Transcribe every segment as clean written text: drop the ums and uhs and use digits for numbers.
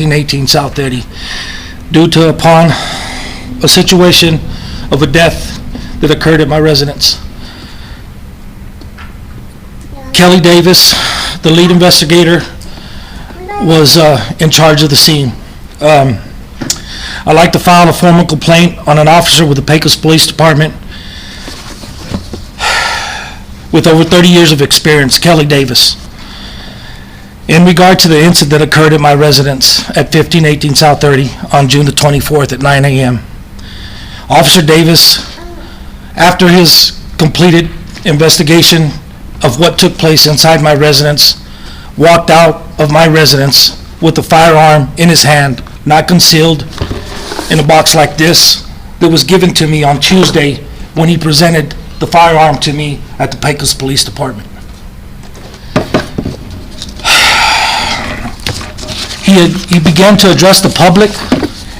18 South 30 due to upon a situation of a death that occurred at my residence. Kelly Davis, the lead investigator, was in charge of the scene. I'd like to file a formal complaint on an officer with the Pecos Police Department with over 30 years of experience, Kelly Davis, in regard to the incident that occurred at my residence at 1518 South 30 on June the 24th at 9 a.m. Officer Davis, after his completed investigation of what took place inside my residence, walked out of my residence with a firearm in his hand, not concealed, in a box like this that was given to me on Tuesday when he presented the firearm to me at the Pecos Police Department. He began to address the public,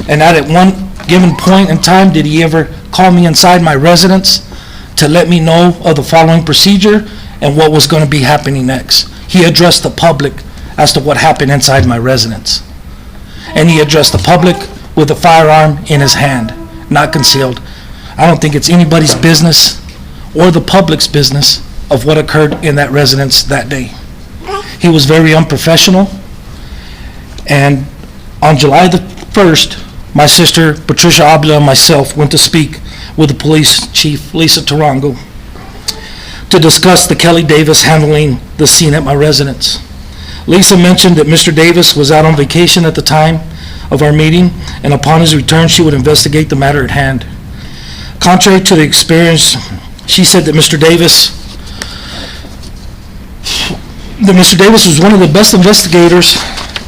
and not at one given point in time did he ever call me inside my residence to let me know of the following procedure and what was going to be happening next. He addressed the public as to what happened inside my residence. And he addressed the public with a firearm in his hand, not concealed. I don't think it's anybody's business or the public's business of what occurred in that residence that day. He was very unprofessional. And on July the 1st, my sister Patricia Abla and myself went to speak with the police chief, Lisa Tarango, to discuss the Kelly Davis handling the scene at my residence. Lisa mentioned that Mr. Davis was out on vacation at the time of our meeting, and upon his return, she would investigate the matter at hand. Contrary to the experience, she said that Mr. Davis was one of the best investigators,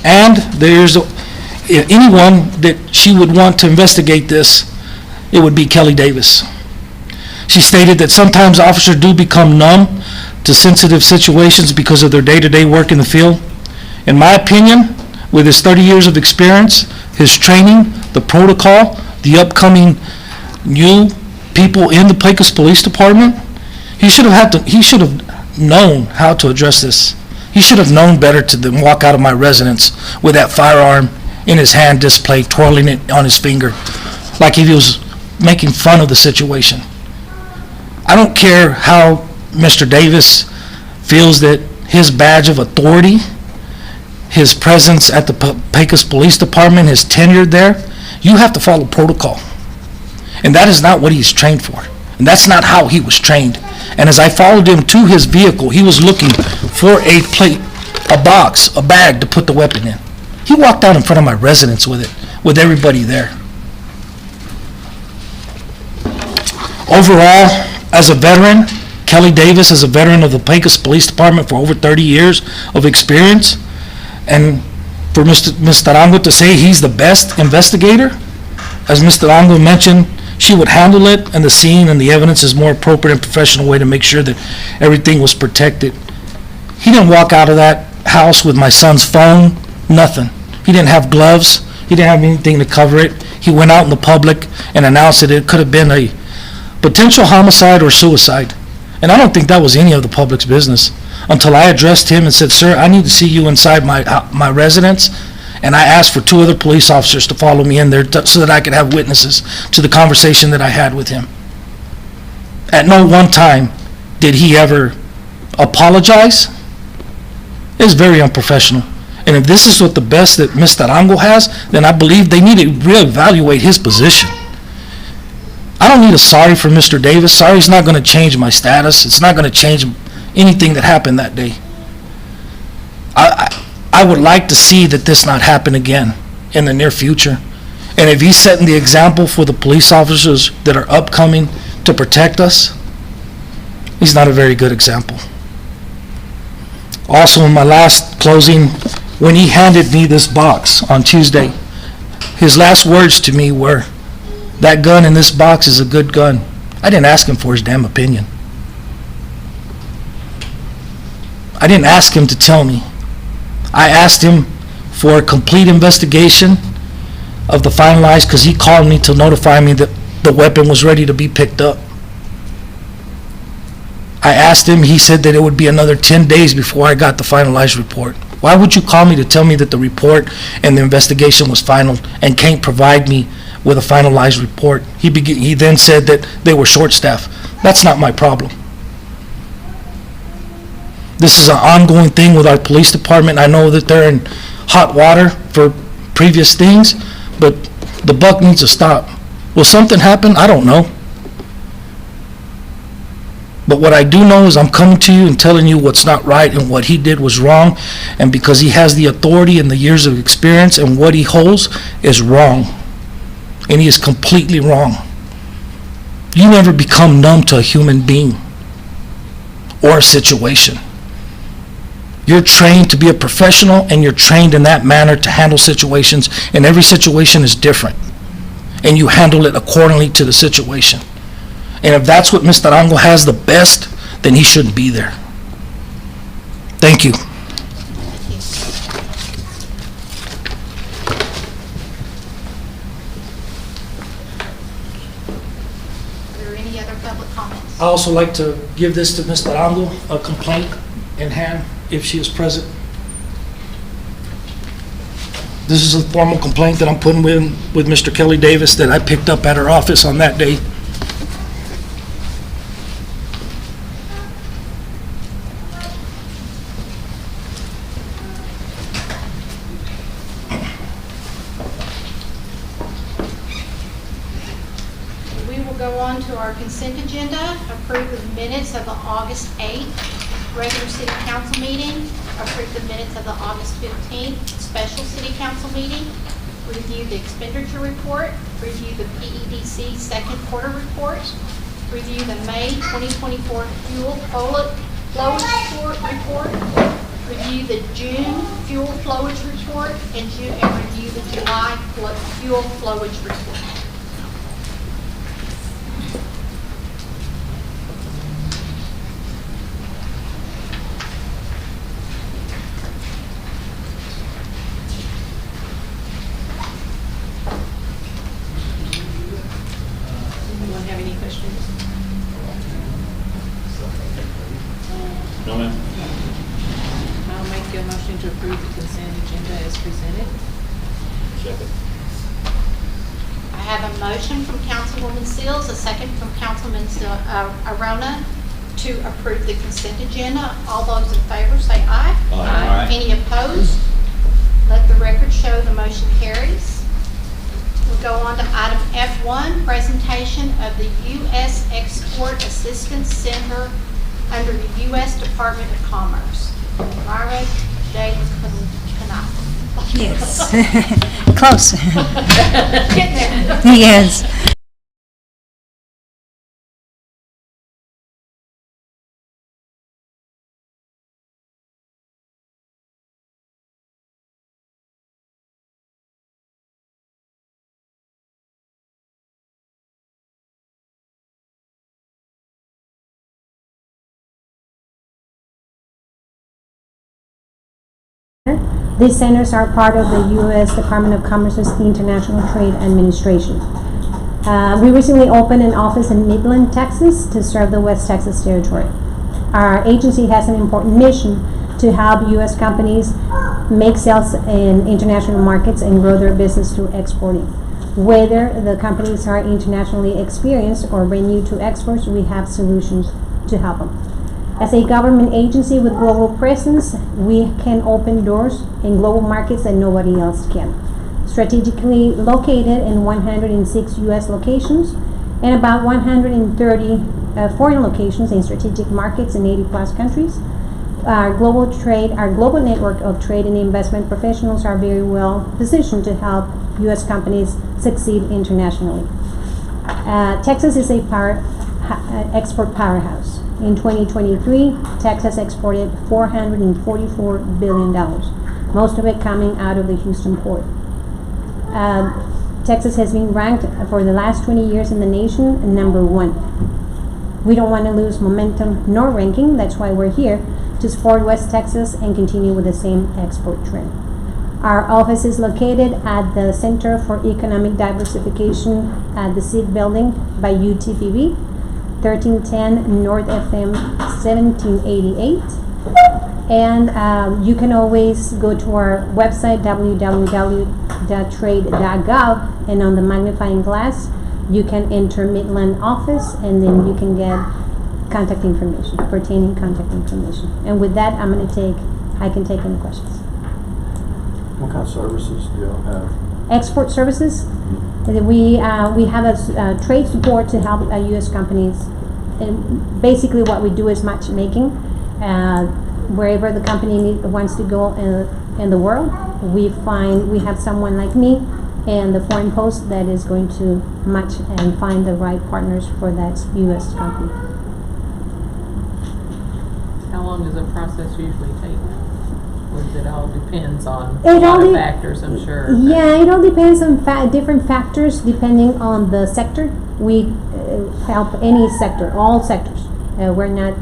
and there's anyone that she would want to investigate this, it would be Kelly Davis. She stated that sometimes officers do become numb to sensitive situations because of their day-to-day work in the field. In my opinion, with his 30 years of experience, his training, the protocol, the upcoming new people in the Pecos Police Department, he should have known how to address this. He should have known better than walk out of my residence with that firearm in his hand displayed, twirling it on his finger, like he was making fun of the situation. I don't care how Mr. Davis feels that his badge of authority, his presence at the Pecos Police Department, his tenure there, you have to follow protocol. And that is not what he's trained for. And that's not how he was trained. And as I followed him to his vehicle, he was looking for a plate, a box, a bag to put the weapon in. He walked out in front of my residence with it, with everybody there. Overall, as a veteran, Kelly Davis is a veteran of the Pecos Police Department for over 30 years of experience. And for Ms. Tarango to say he's the best investigator, as Ms. Tarango mentioned, she would handle it, and the scene and the evidence is more appropriate and professional way to make sure that everything was protected. He didn't walk out of that house with my son's phone, nothing. He didn't have gloves. He didn't have anything to cover it. He went out in the public and announced that it could have been a potential homicide or suicide. And I don't think that was any of the public's business until I addressed him and said, "Sir, I need to see you inside my residence." And I asked for 2 other police officers to follow me in there so that I could have witnesses to the conversation that I had with him. At no one time did he ever apologize. It was very unprofessional. And if this is what the best that Ms. Tarango has, then I believe they need to reevaluate his position. I don't need a sorry for Mr. Davis. Sorry's not going to change my status. It's not going to change anything that happened that day. I would like to see that this not happen again in the near future. And if he's setting the example for the police officers that are upcoming to protect us, he's not a very good example. Also, in my last closing, when he handed me this box on Tuesday, his last words to me were, "That gun in this box is a good gun." I didn't ask him for his damn opinion. I didn't ask him to tell me. I asked him for a complete investigation of the finalized, because he called me to notify me that the weapon was ready to be picked up. I asked him, he said that it would be another 10 days before I got the finalized report. Why would you call me to tell me that the report and the investigation was final and can't provide me with a finalized report? He then said that they were short-staffed. That's not my problem. This is an ongoing thing with our police department. I know that they're in hot water for previous things, but the buck needs to stop. Will something happen? I don't know. But what I do know is I'm coming to you and telling you what's not right and what he did was wrong. And because he has the authority and the years of experience and what he holds is wrong. And he is completely wrong. You never become numb to a human being or a situation. You're trained to be a professional, and you're trained in that manner to handle situations, and every situation is different. And you handle it accordingly to the situation. And if that's what Mr. Arango has the best, then he shouldn't be there. Thank you. Are there any other public comments? I also like to give this to Mr. Arango, a complaint in hand, if she is present. This is a formal complaint that I'm putting with Mr. Kelly Davis that I picked up at her office on that day. We will go on to our consent agenda. Approve the minutes of the August 8th regular city council meeting. Approve the minutes of the August 15th special city council meeting. Review the expenditure report. Review the PEDC second quarter report. Review the May 2024 fuel flowage report. Review the June fuel flowage report and review the July fuel flowage report. Anyone have any questions? No, ma'am. I'll make a motion to approve the consent agenda as presented. Second. I have a motion from Councilwoman Seals, a second from Councilman Arona to approve the consent agenda. All those in favor say aye. Aye. Any opposed? Let the record show the motion carries. We'll go on to item F1, presentation of the U.S. Export Assistance Center under the U.S. Department of Commerce. Myra J. Knapp. Yes, close. Getting there. Yes. These centers are part of the U.S. Department of Commerce's International Trade Administration. We recently opened an office in Midland, Texas to serve the West Texas territory. Our agency has an important mission to help U.S. companies make sales in international markets and grow their business through exporting. Whether the companies are internationally experienced or brand new to exports, we have solutions to help them. As a government agency with global presence, we can open doors in global markets that nobody else can. Strategically located in 106 U.S. locations and about 130 foreign locations in strategic markets in 80 plus countries, our global network of trade and investment professionals are very well positioned to help U.S. companies succeed internationally. Texas is a export powerhouse. In 2023, Texas exported $444 billion, most of it coming out of the Houston port. Texas has been ranked for the last 20 years in the nation #1. We don't want to lose momentum nor ranking, that's why we're here to support West Texas and continue with the same export trend. Our office is located at the Center for Economic Diversification at the SIG building by UTPB, 1310 North FM 1788. And you can always go to our website, www.trade.gov, and on the magnifying glass, you can enter Midland office, and then you can get contact information, pertaining contact information. And with that, I can take any questions. What kind of services do y'all have? Export services, we have a trade support to help U.S. companies. And basically what we do is matchmaking. Wherever the company wants to go in the world, we have someone like me and the foreign post that is going to match and find the right partners for that U.S. company. How long does the process usually take? Or does it all depends on It a lot all of de- factors, I'm sure? Yeah, it all depends on different factors depending on the sector. We help any sector, all sectors. We're not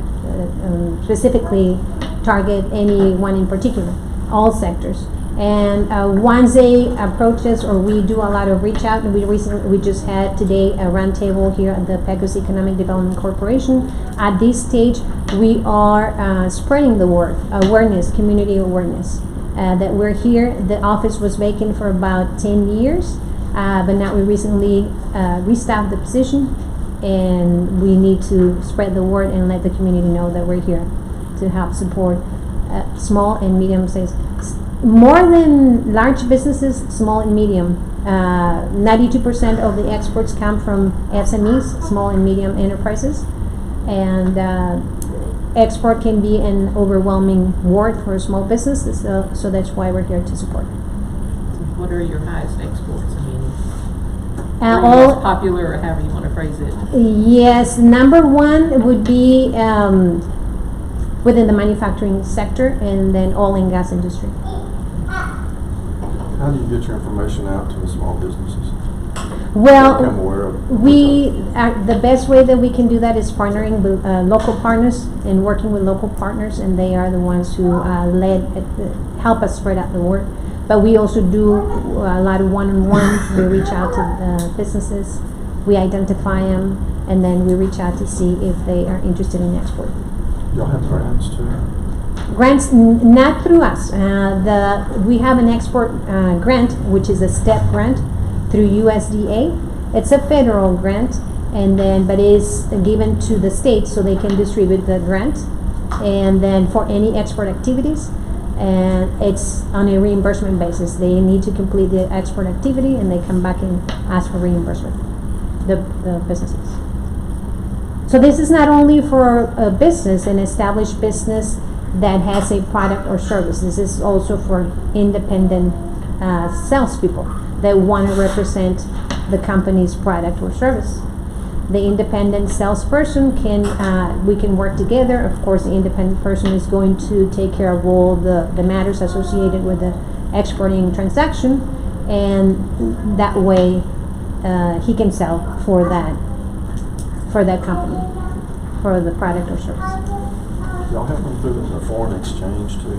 specifically target any one in particular, all sectors. And once they approach us, or we do a lot of reach out, and we just had today a roundtable here at the Pecos Economic Development Corporation. At this stage, we are spreading the word, community awareness, that we're here. The office was vacant for about 10 years, but now we recently restaffed the position, and we need to spread the word and let the community know that we're here to help support small and medium sized. More than large businesses, small and medium. 92% of the exports come from SMEs, small and medium enterprises. And export can be an overwhelming word for a small business, so that's why we're here to support. What are your highest exports? I mean, Uh, or your most popular, or however you want to phrase it? Yes, number one would be within the manufacturing sector, and then oil and gas industry. How do you get your information out to the small businesses? Well, Become aware of the best way that we can do that is partnering with local partners and working with local partners, and they are the ones who help us spread out the word. But we also do a lot of one-on-one. We reach out to businesses, we identify them, and then we reach out to see if they are interested in export. Y'all have grants too? Grants, not through us. We have an export grant, which is a STEP grant through USDA. It's a federal grant, but it is given to the states so they can distribute the grant, and then for any export activities, and it's on a reimbursement basis. They need to complete the export activity, and they come back and ask for reimbursement, the businesses. So this is not only for a business, an established business that has a product or service. This is also for independent salespeople that want to represent the company's product or service. The independent salesperson we can work together. Of course, the independent person is going to take care of all the matters associated with the exporting transaction, and that way he can sell for that company, for the product or service. Y'all have them through the foreign exchange too.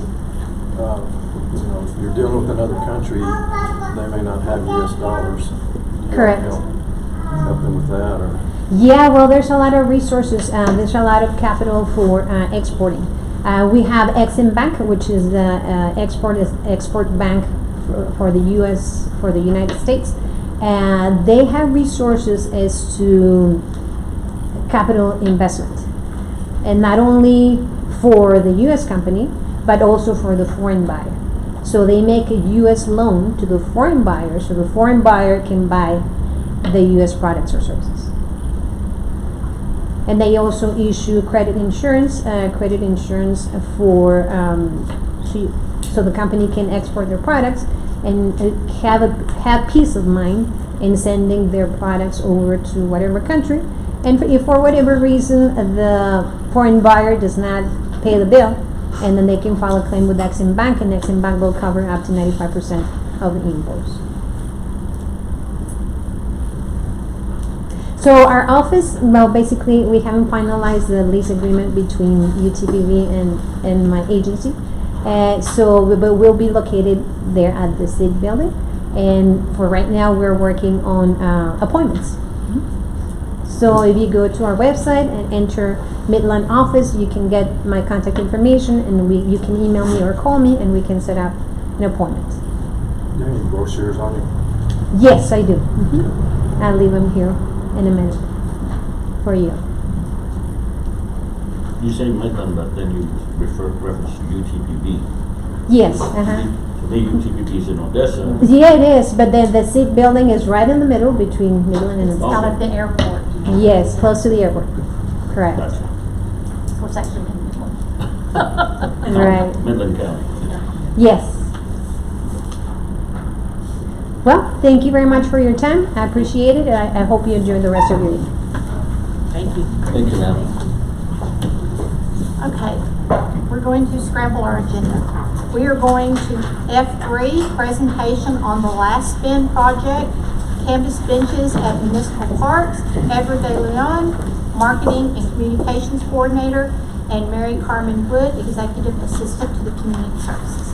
If you're dealing with another country, they may not have U.S. dollars. Do y'all Correct. help them with that, or? Yeah, well, there's a lot of resources. There's a lot of capital for exporting. We have Exim Bank, which is the export bank for the U.S. for the United States. They have resources as to capital investment, and not only for the U.S. company, but also for the foreign buyer. So they make a U.S. loan to the foreign buyer, so the foreign buyer can buy the U.S. products or services. And they also issue credit insurance for so the company can export their products and have peace of mind in sending their products over to whatever country. And if for whatever reason the foreign buyer does not pay the bill, and then they can file a claim with Exim Bank, and Exim Bank will cover up to 95% of the invoice. So our office, well, basically we haven't finalized the lease agreement between UTPV and my agency. But we'll be located there at the SIG building. And for right now, we're working on appointments. So if you go to our website and enter Midland office, you can get my contact information, and you can email me or call me, and we can set up an appointment. Do you have any brochures on it? Yes, I do. I'll leave them here in a minute for you. You say Midland, but then you reference to UTPB. Yes. To me, UTPB is in Odessa. Yeah, it is, but then the seat building is right in the middle between Midland and Out at the airport. Yes, close to the airport. Correct. Gotcha. So it's actually in Midland. Right. Midland County. Yes. Well, thank you very much for your time. I appreciate it. I hope you enjoy the rest of your evening. Thank you. Thank you, ma'am. Okay, we're going to scramble our agenda. We are going to F3, presentation on the last spin project, campus benches at municipal parks, Edward De Leon, marketing and communications coordinator, and Mary Carmen Wood, executive assistant to the community services.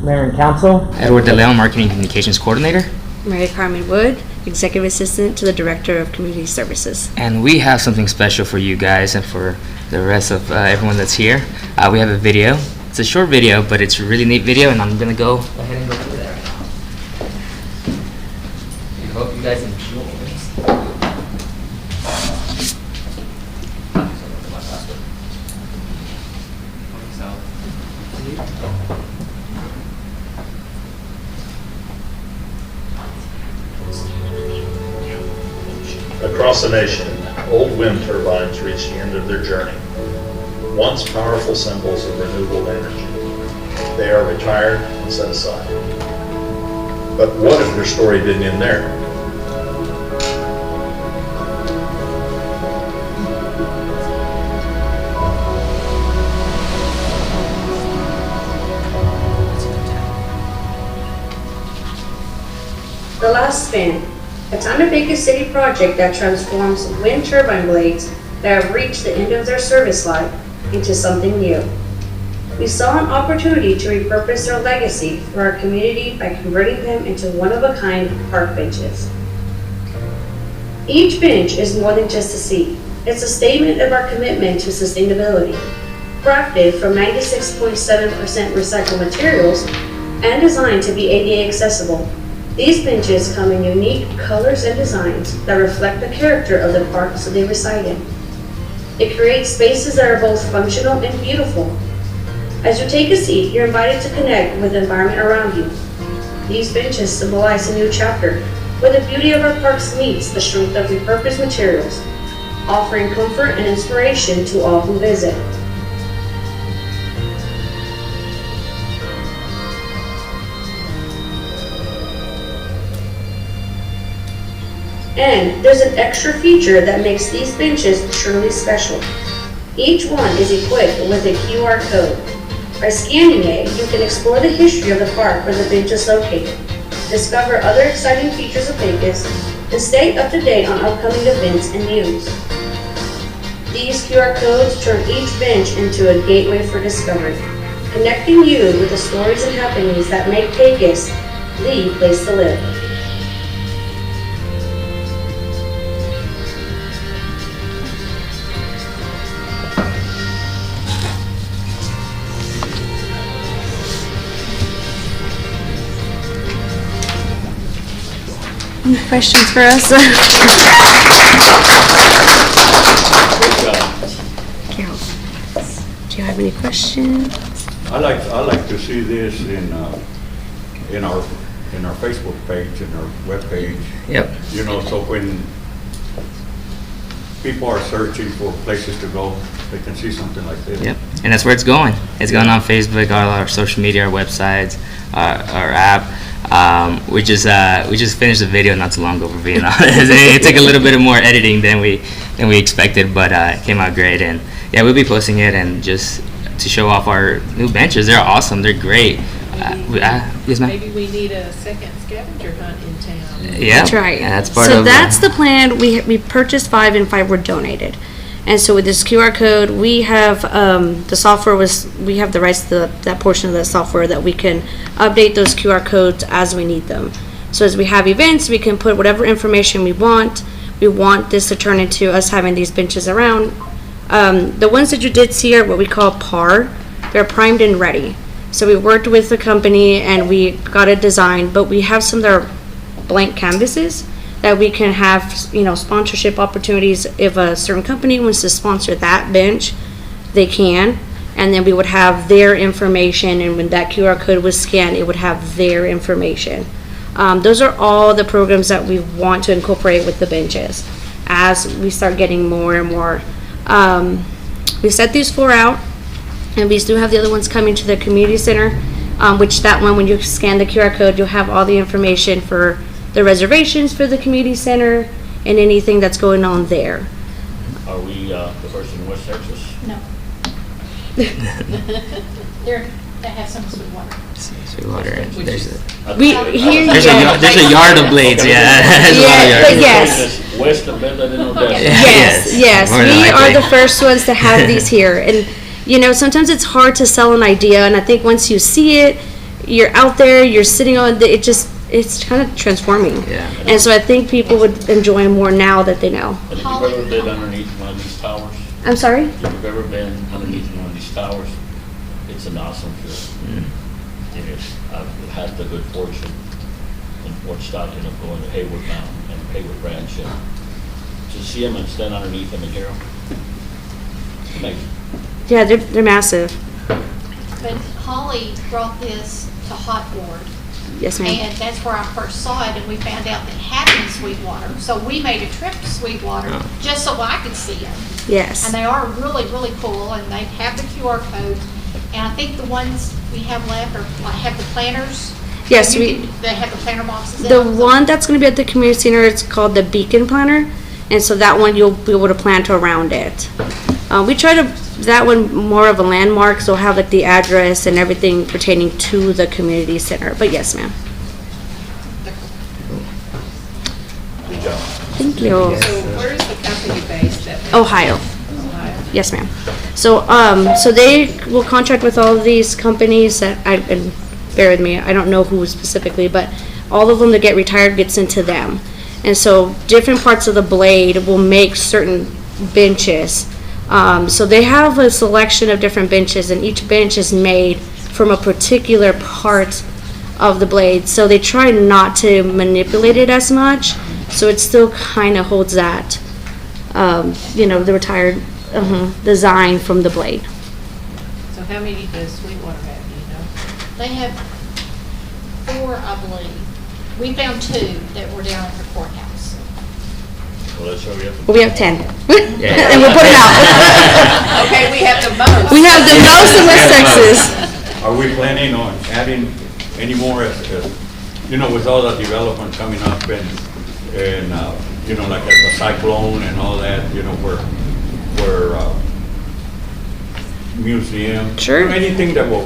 Mayor and Council. Edward DeLeon, Marketing Communications Coordinator. Mary Carmen Wood, Executive Assistant to the Director of Community Services. And we have something special for you guys and for the rest of everyone that's here. We have a video. It's a short video, but it's a really neat video, and I'm going to go ahead and go through that right now. I hope you guys enjoy this. Across the nation, old wind turbines reach the end of their journey. Once powerful symbols of renewable energy, they are retired and set aside. But what if their story didn't end there? The Last Spin, a town of Pecos City project that transforms wind turbine blades that have reached the end of their service life into something new. We saw an opportunity to repurpose their legacy for our community by converting them into one-of-a-kind park benches. Each bench is more than just a seat. It's a statement of our commitment to sustainability. Crafted from 96.7% recycled materials and designed to be ADA accessible, these benches come in unique colors and designs that reflect the character of the parks that they reside in. It creates spaces that are both functional and beautiful. As you take a seat, you're invited to connect with the environment around you. These benches symbolize a new chapter, where the beauty of our parks meets the strength of repurposed materials, offering comfort and inspiration to all who visit. And there's an extra feature that makes these benches truly special. Each one is equipped with a QR code. By scanning it, you can explore the history of the park where the bench is located, discover other exciting features of Pecos, and stay up to date on upcoming events and news. These QR codes turn each bench into a gateway for discovery, connecting you with the stories and happenings that make Pecos the place to live. Any questions for us? Good job. Carol, do you have any questions? I like to see this in our Facebook page and our webpage. Yep. You know, so when people are searching for places to go, they can see something like this. Yep. And that's where it's going. It's going on Facebook, all our social media, our websites, our app. We just finished the video not too long ago, for being honest. It took a little bit of more editing than we expected, but it came out great. And yeah, we'll be posting it and just to show off our new benches. They're awesome. They're great. Yes, ma'am. Maybe we need a second scavenger hunt in town. Yeah, That's right. Yeah, that's part so of. that's the plan. We purchased 5 and 5 were donated, and so with this QR code, we have the software we have the rights to that portion of the software that we can update those QR codes as we need them. So as we have events, we can put whatever information we want. we want this to turn into us having these benches around. The ones that you did see are what we call PAR. They're primed and ready. So we worked with the company and we got it designed, but we have some that are blank canvases that we can have, sponsorship opportunities. If a certain company wants to sponsor that bench, they can. And then we would have their information, and when that QR code was scanned, it would have their information. Those are all the programs that we want to incorporate with the benches as we start getting more and more. We set these 4 out, and we still have the other ones coming to the community center, which that one, when you scan the QR code, you'll have all the information for the reservations for the community center and anything that's going on there. Are we the first in West Texas? No. They have some sweet water. Sweetwater. There's There's a yard of blades, yeah. There's a lot of yards. But yes. West of Midland and Odessa. Yes. More than We are likely. the first ones to have these here. And, sometimes it's hard to sell an idea, and I think once you see it, you're out there, you're sitting on it's kind of transforming. Yeah. And so I think people would enjoy more now that they know. And if you've ever been underneath one of these towers, I'm sorry? if you've ever been underneath one of these towers, it's an awesome feeling. It is. I've had the good fortune in Fort Stockton of going to Hayward Mountain and Hayward Ranch, and to see them and stand underneath them and hear them, amazing. Yeah, they're massive. But Holly brought this to Hot Board, Yes, ma'am. and that's where I first saw it, and we found out that having Sweetwater. So we made a trip to Sweetwater just so I could see them. Yes. And they are really, really cool, and they have the QR code. And I think the ones we have left are, have the planners. Yes, They have the planner boxes in the them. one that's going to be at the community center, it's called the Beacon Planner, and so that one you'll be able to plan to around it. We try to that one more of a landmark, so have like the address and everything pertaining to the community center. But yes, ma'am. Good job. Thank you. So where is the company based at? Ohio. Ohio. Yes, ma'am. So, so they will contract with all of these companies that and bear with me, I don't know who specifically, but all of them that get retired gets into them. And so different parts of the blade will make certain benches. So they have a selection of different benches, and each bench is made from a particular part of the blade. So they try not to manipulate it as much, so it still kind of holds that, the retired design from the blade. So how many does Sweetwater have, do you know? They have 4, I believe. We found 2 that were down at the courthouse. Well, let's hurry up. But we have 10. And we'll put it out. Okay, we have the most. We have the most in West Texas. Are we planning on adding any more as with all the development coming up and like the cyclone and all that, where museum? Sure. Anything that will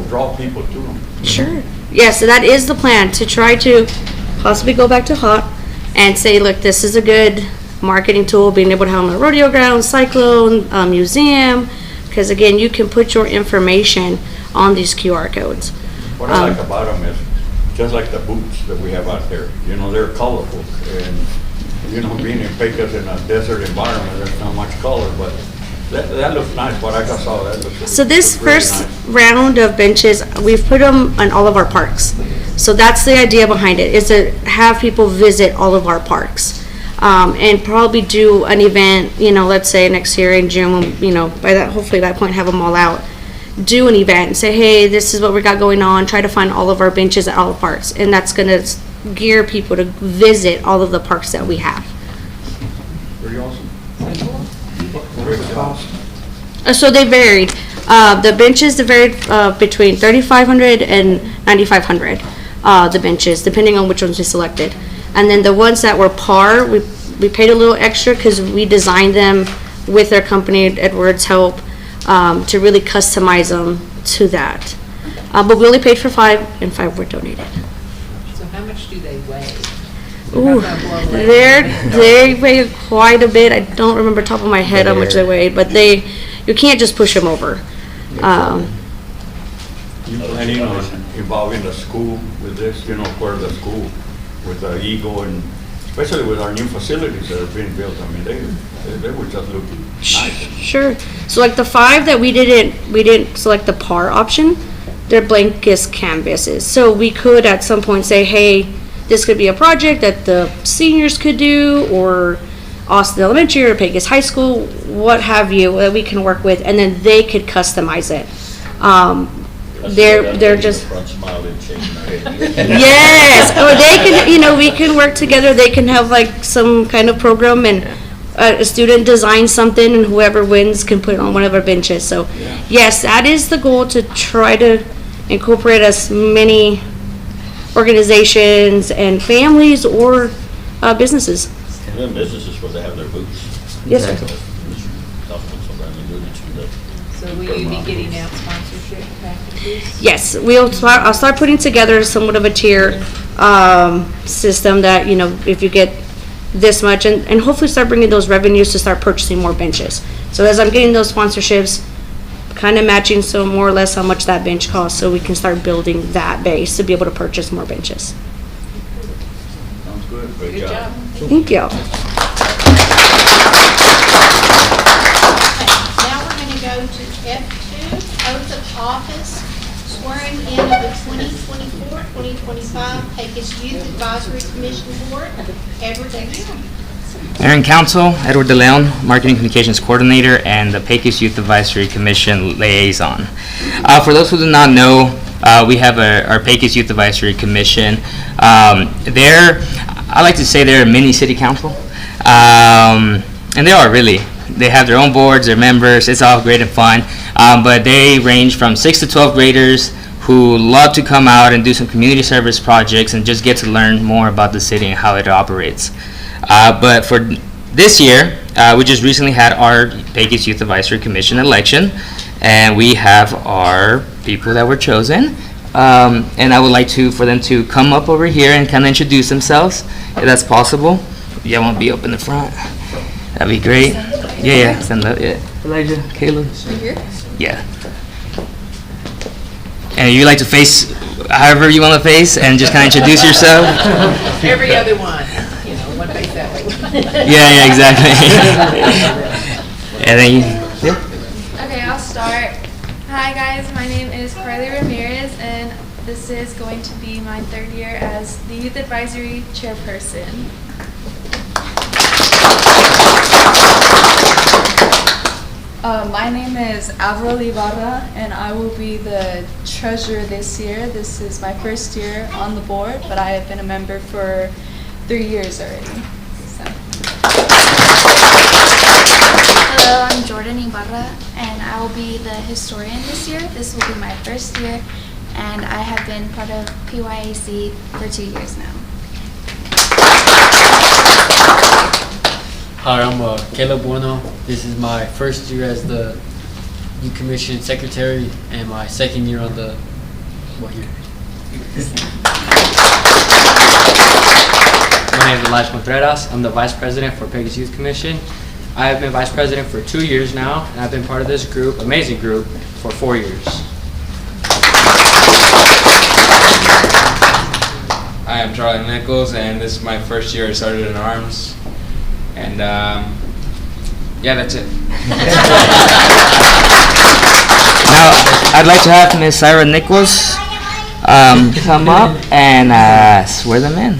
draw people to them. Sure. Yes, so that is the plan, to try to possibly go back to HOT and say, look, this is a good marketing tool, being able to have them on the rodeo ground, cyclone, museum, because again, you can put your information on these QR codes. What I like about them is, just like the boots that we have out there, they're colorful. And, being in Pecos in a desert environment, there's not much color, but that looks nice. What I saw, that looks So this looks really first nice. round of benches, we've put them in all of our parks. So that's the idea behind it, is to have people visit all of our parks. And probably do an event, let's say next year in June, hopefully by that point have them all out. Do an event and say, hey, this is what we got going on, try to find all of our benches at all the parks. And that's gonna gear people to visit all of the parks that we have. Pretty awesome. What is the cost? So they varied. The benches varied between $3,500 and $9,500. The benches, depending on which ones we selected. And then the ones that were par, we paid a little extra because we designed them with our company, Edwards Help, to really customize them to that. But we only paid for 5, and 5 were donated. So how much do they weigh? Ooh, they weigh quite a bit. I don't remember top of my head how much they weigh, but you can't just push them over. You planning on involving the school with this, for the school with the Eagle and especially with our new facilities that are being built. I mean, they were just looking nice. Sure. So like the 5 that we didn't select the par option, they're blankest canvases. So we could at some point say, hey, this could be a project that the seniors could do, or Austin Elementary or Pecos High School, what have you, that we can work with, and then they could customize it. They're just Front smiling, shaking their head. yes, or they can, we can work together. They can have like some kind of program, and a student designs something, and whoever wins can put it on one of our benches. So, yes, that is the goal, to try to incorporate as many organizations and families or businesses. And then businesses where they have their booths. Yes, sir. So will you be getting out sponsorship packages? Yes, I'll start putting together somewhat of a tier system that, if you get this much, and hopefully start bringing those revenues to start purchasing more benches. So as I'm getting those sponsorships, kind of matching so more or less how much that bench costs, so we can start building that base to be able to purchase more benches. Sounds good. Great Good job. job. Thank you. Now we're going to go to F2, oath of office, swearing in of the 2024-2025 Pecos Youth Advisory Commission Board. Edward Davis. Mayor and Council, Edward DeLeon, Marketing Communications Coordinator and the Pecos Youth Advisory Commission Liaison. For those who do not know, we have our Pecos Youth Advisory Commission. I like to say they're a mini city council, and they are really. They have their own boards, their members. It's all great and fun, but they range from 6 to 12 graders who love to come out and do some community service projects and just get to learn more about the city and how it operates. But for this year, we just recently had our Pecos Youth Advisory Commission election, and we have our people that were chosen. And I would like for them to come up over here and kind of introduce themselves, if that's possible. Yeah, I want to be up in the front. That'd be great. Yeah, stand up. Yeah, Elijah, Caleb. Here. Yeah. And you like to face however you want to face, and just kind of introduce yourself. Every other one, one face that way. Yeah, exactly. And then Okay, I'll start. Hi guys, my name is Carly Ramirez, and this is going to be my 3rd year as the Youth Advisory Chairperson. My name is Avril Ibarra, and I will be the treasurer this year. This is my 1st year on the board, but I have been a member for 3 years already. So. Hello, I'm Jordan Ibarra, and I will be the historian this year. This will be my 1st year, and I have been part of PYAC for 2 years now. Hi, I'm Caleb Bueno. This is my 1st year as the Youth Commission Secretary and my 2nd year on the, what year? My name is Elijah Contreras. I'm the Vice President for Pecos Youth Commission. I have been Vice President for 2 years now, and I've been part of this group, amazing group, for 4 years. Hi, I'm Charlie Nichols, and this is my 1st year I started in ARMS. And yeah, that's it. now, I'd like to have Ms. Sarah Nichols come up and swear them in.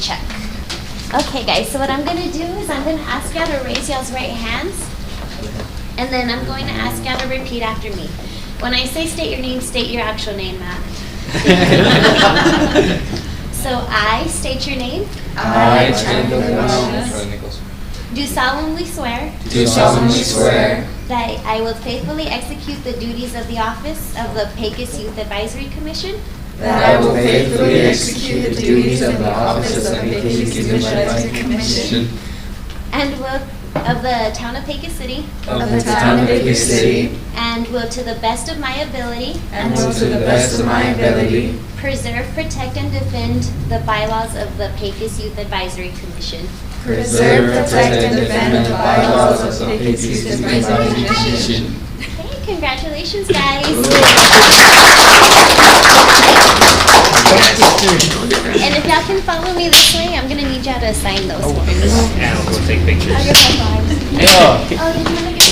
Check. Okay guys, so what I'm going to do is I'm going to ask y'all to raise y'all's right hands, and then I'm going to ask y'all to repeat after me. When I say state your name, state your actual name, Matt. So I state your name. I, Charlie Nichols. Do solemnly swear. Do solemnly swear. That I will faithfully execute the duties of the office of the Pecos Youth Advisory Commission. That I will faithfully execute the duties of the office of the Pecos Youth Advisory Commission. And will of the Town of Pecos City, of the Town of Pecos City, and will to the best of my ability and will to the best of my ability preserve, protect, and defend the bylaws of the Pecos Youth Advisory Commission. preserve, protect, and defend the bylaws of the Pecos Youth Advisory Commission. Okay, congratulations, guys. And if y'all can follow me this way, I'm gonna need y'all to sign those forms. And we'll take pictures. I'll get my files. Oh, did you want to get?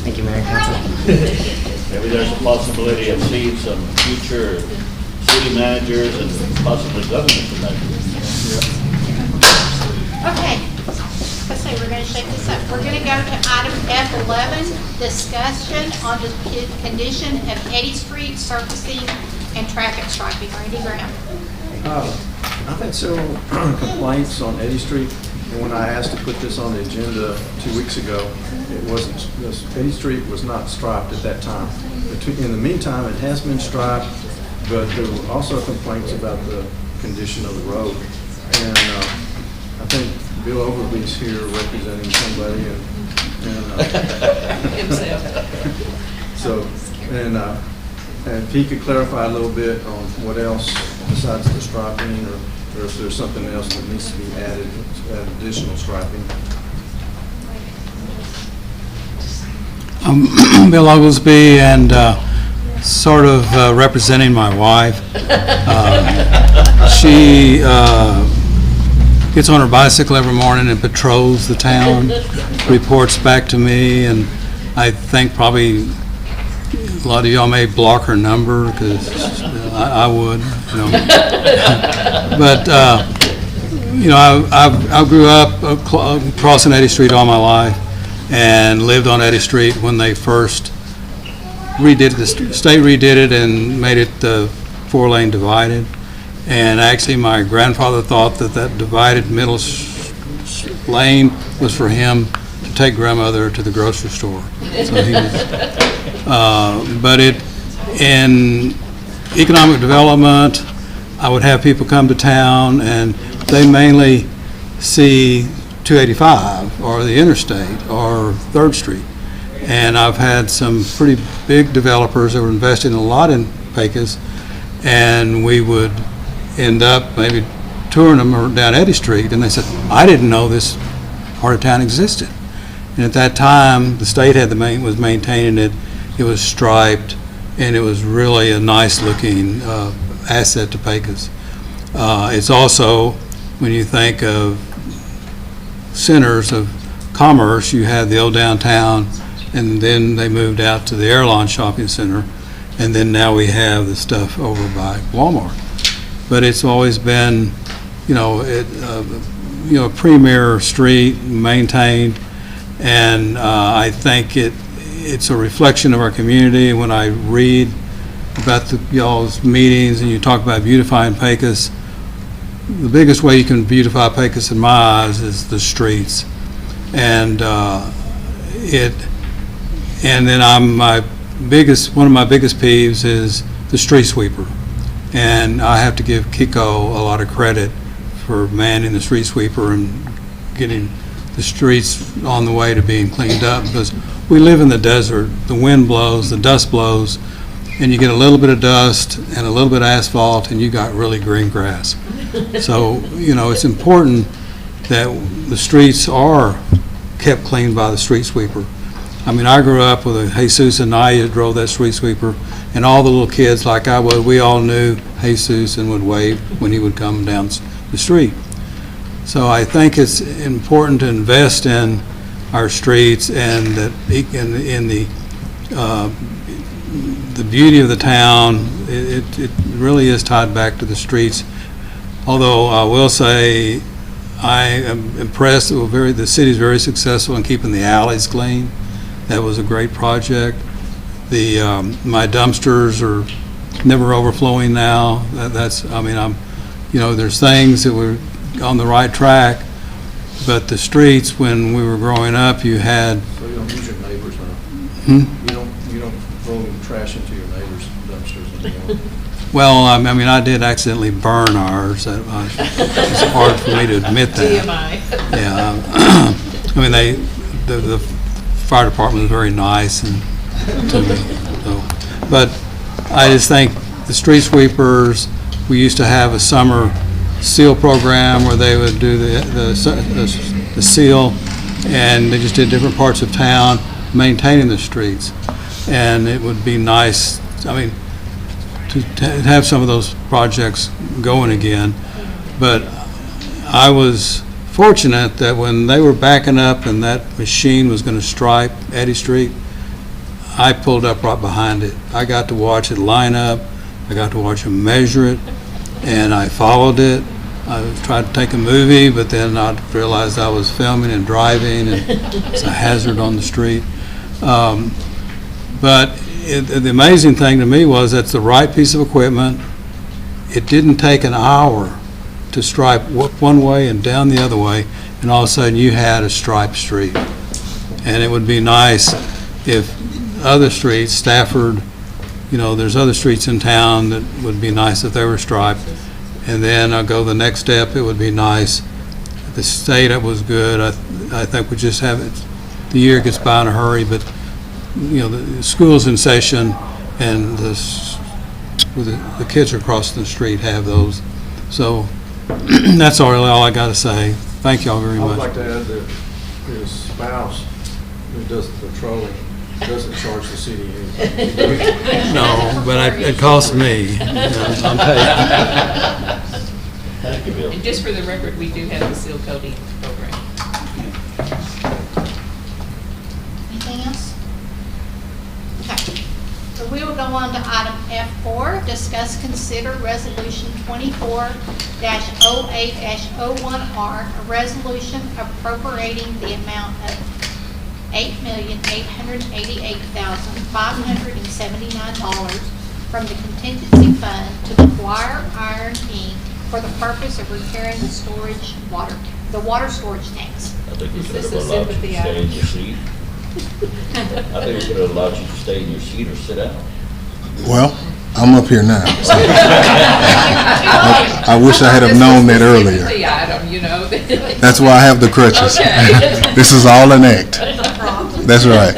Thank you, Mayor and Council. Maybe there's a possibility of seeing some future city managers and possibly government managers. Okay, let's say we're gonna shake this up. We're gonna go to item F11, discussion on the condition of Eddy Street surfacing and traffic striping. Randy Graham. I've had several complaints on Eddy Street, and when I asked to put this on the agenda 2 weeks ago, it wasn't, Eddy Street was not striped at that time. In the meantime, it has been striped, but there were also complaints about the condition of the road. And I think Bill Overby's here representing somebody, and if he could clarify a little bit on what else besides the striping, or if there's something else that needs to be added, additional striping. Bill Oglesby, and sort of representing my wife. She gets on her bicycle every morning and patrols the town, reports back to me, and I think probably a lot of y'all may block her number, because I would, you know. But, you know, I grew up crossing Eddy Street all my life, and lived on Eddy Street when they first redid it. The state redid it and made it 4-lane divided. And actually, my grandfather thought that that divided middle lane was for him to take grandmother to the grocery store. So he was, but in economic development, I would have people come to town, and they mainly see 285 or the interstate or 3rd Street. And I've had some pretty big developers that were investing a lot in Pecos, and we would end up maybe touring them down Eddy Street, and they said, I didn't know this part of town existed. And at that time, the state had was maintaining it. It was striped, and it was really a nice looking asset to Pecos. It's also, when you think of centers of commerce, you had the old downtown, and then they moved out to the Airline Shopping Center, and then now we have the stuff over by Walmart. But it's always been, you know, a premier street, maintained, and I think it's a reflection of our community. When I read about y'all's meetings and you talk about beautifying Pecos, the biggest way you can beautify Pecos in my eyes is the streets, and then one of my biggest peeves is the street sweeper, and I have to give Kiko a lot of credit for manning the street sweeper and getting the streets on the way to being cleaned up, because we live in the desert. The wind blows, the dust blows, and you get a little bit of dust and a little bit of asphalt, and you got really green grass. So, you know, it's important that the streets are kept clean by the street sweeper. I mean, I grew up with a Jesus and Naya drove that street sweeper, and all the little kids like I was, we all knew Jesus and would wave when he would come down the street. So I think it's important to invest in our streets, and that in the beauty of the town. It really is tied back to the streets. Although I will say I am impressed that the city's very successful in keeping the alleys clean. That was a great project. My dumpsters are never overflowing now. There's things that we're on the right track, but the streets, when we were growing up, you had. So you don't use your neighbors now? You don't throw trash into your neighbors' dumpsters anymore? Well, I mean, I did accidentally burn ours. It's hard for me to admit that. TMI. Yeah. I mean, the fire department was very nice and to me. So, but I just think the street sweepers, we used to have a summer seal program where they would do the seal, and they just did different parts of town maintaining the streets. And it would be nice, I mean, to have some of those projects going again. But I was fortunate that when they were backing up and that machine was going to stripe Eddy Street, I pulled up right behind it. I got to watch it line up. I got to watch them measure it, and I followed it. I tried to take a movie, but then I realized I was filming and driving, and it's a hazard on the street. But the amazing thing to me was that's the right piece of equipment. It didn't take an hour to stripe one way and down the other way, and all of a sudden you had a striped street. And it would be nice if other streets, Stafford, there's other streets in town that would be nice if they were striped. And then I'll go the next step, it would be nice if the state was good. I think we just have it, the year gets by in a hurry, but the school's in session, and the kids across the street have those. So that's all I got to say. Thank y'all very I would much. like to add that his spouse, who does the patrolling, doesn't charge the city anything. No, but it costs me. I'm paid. And just for the record, we do have the seal coating program. Anything else? Okay. So we will go on to item F4, discuss, consider resolution 24-08-01R, a resolution appropriating the amount of $8,888,579 from the contingency fund to McGuire Iron Inc. for the purpose of repairing the water storage tanks. I think we Is should this have a allowed you to sympathy stay in item? your seat. I think we could have allowed you to stay in your seat or sit down. Well, I'm up here now. So I wish I had have known that earlier. Sympathy item, That's why I have the crutches. Okay. This is all an act. That's right.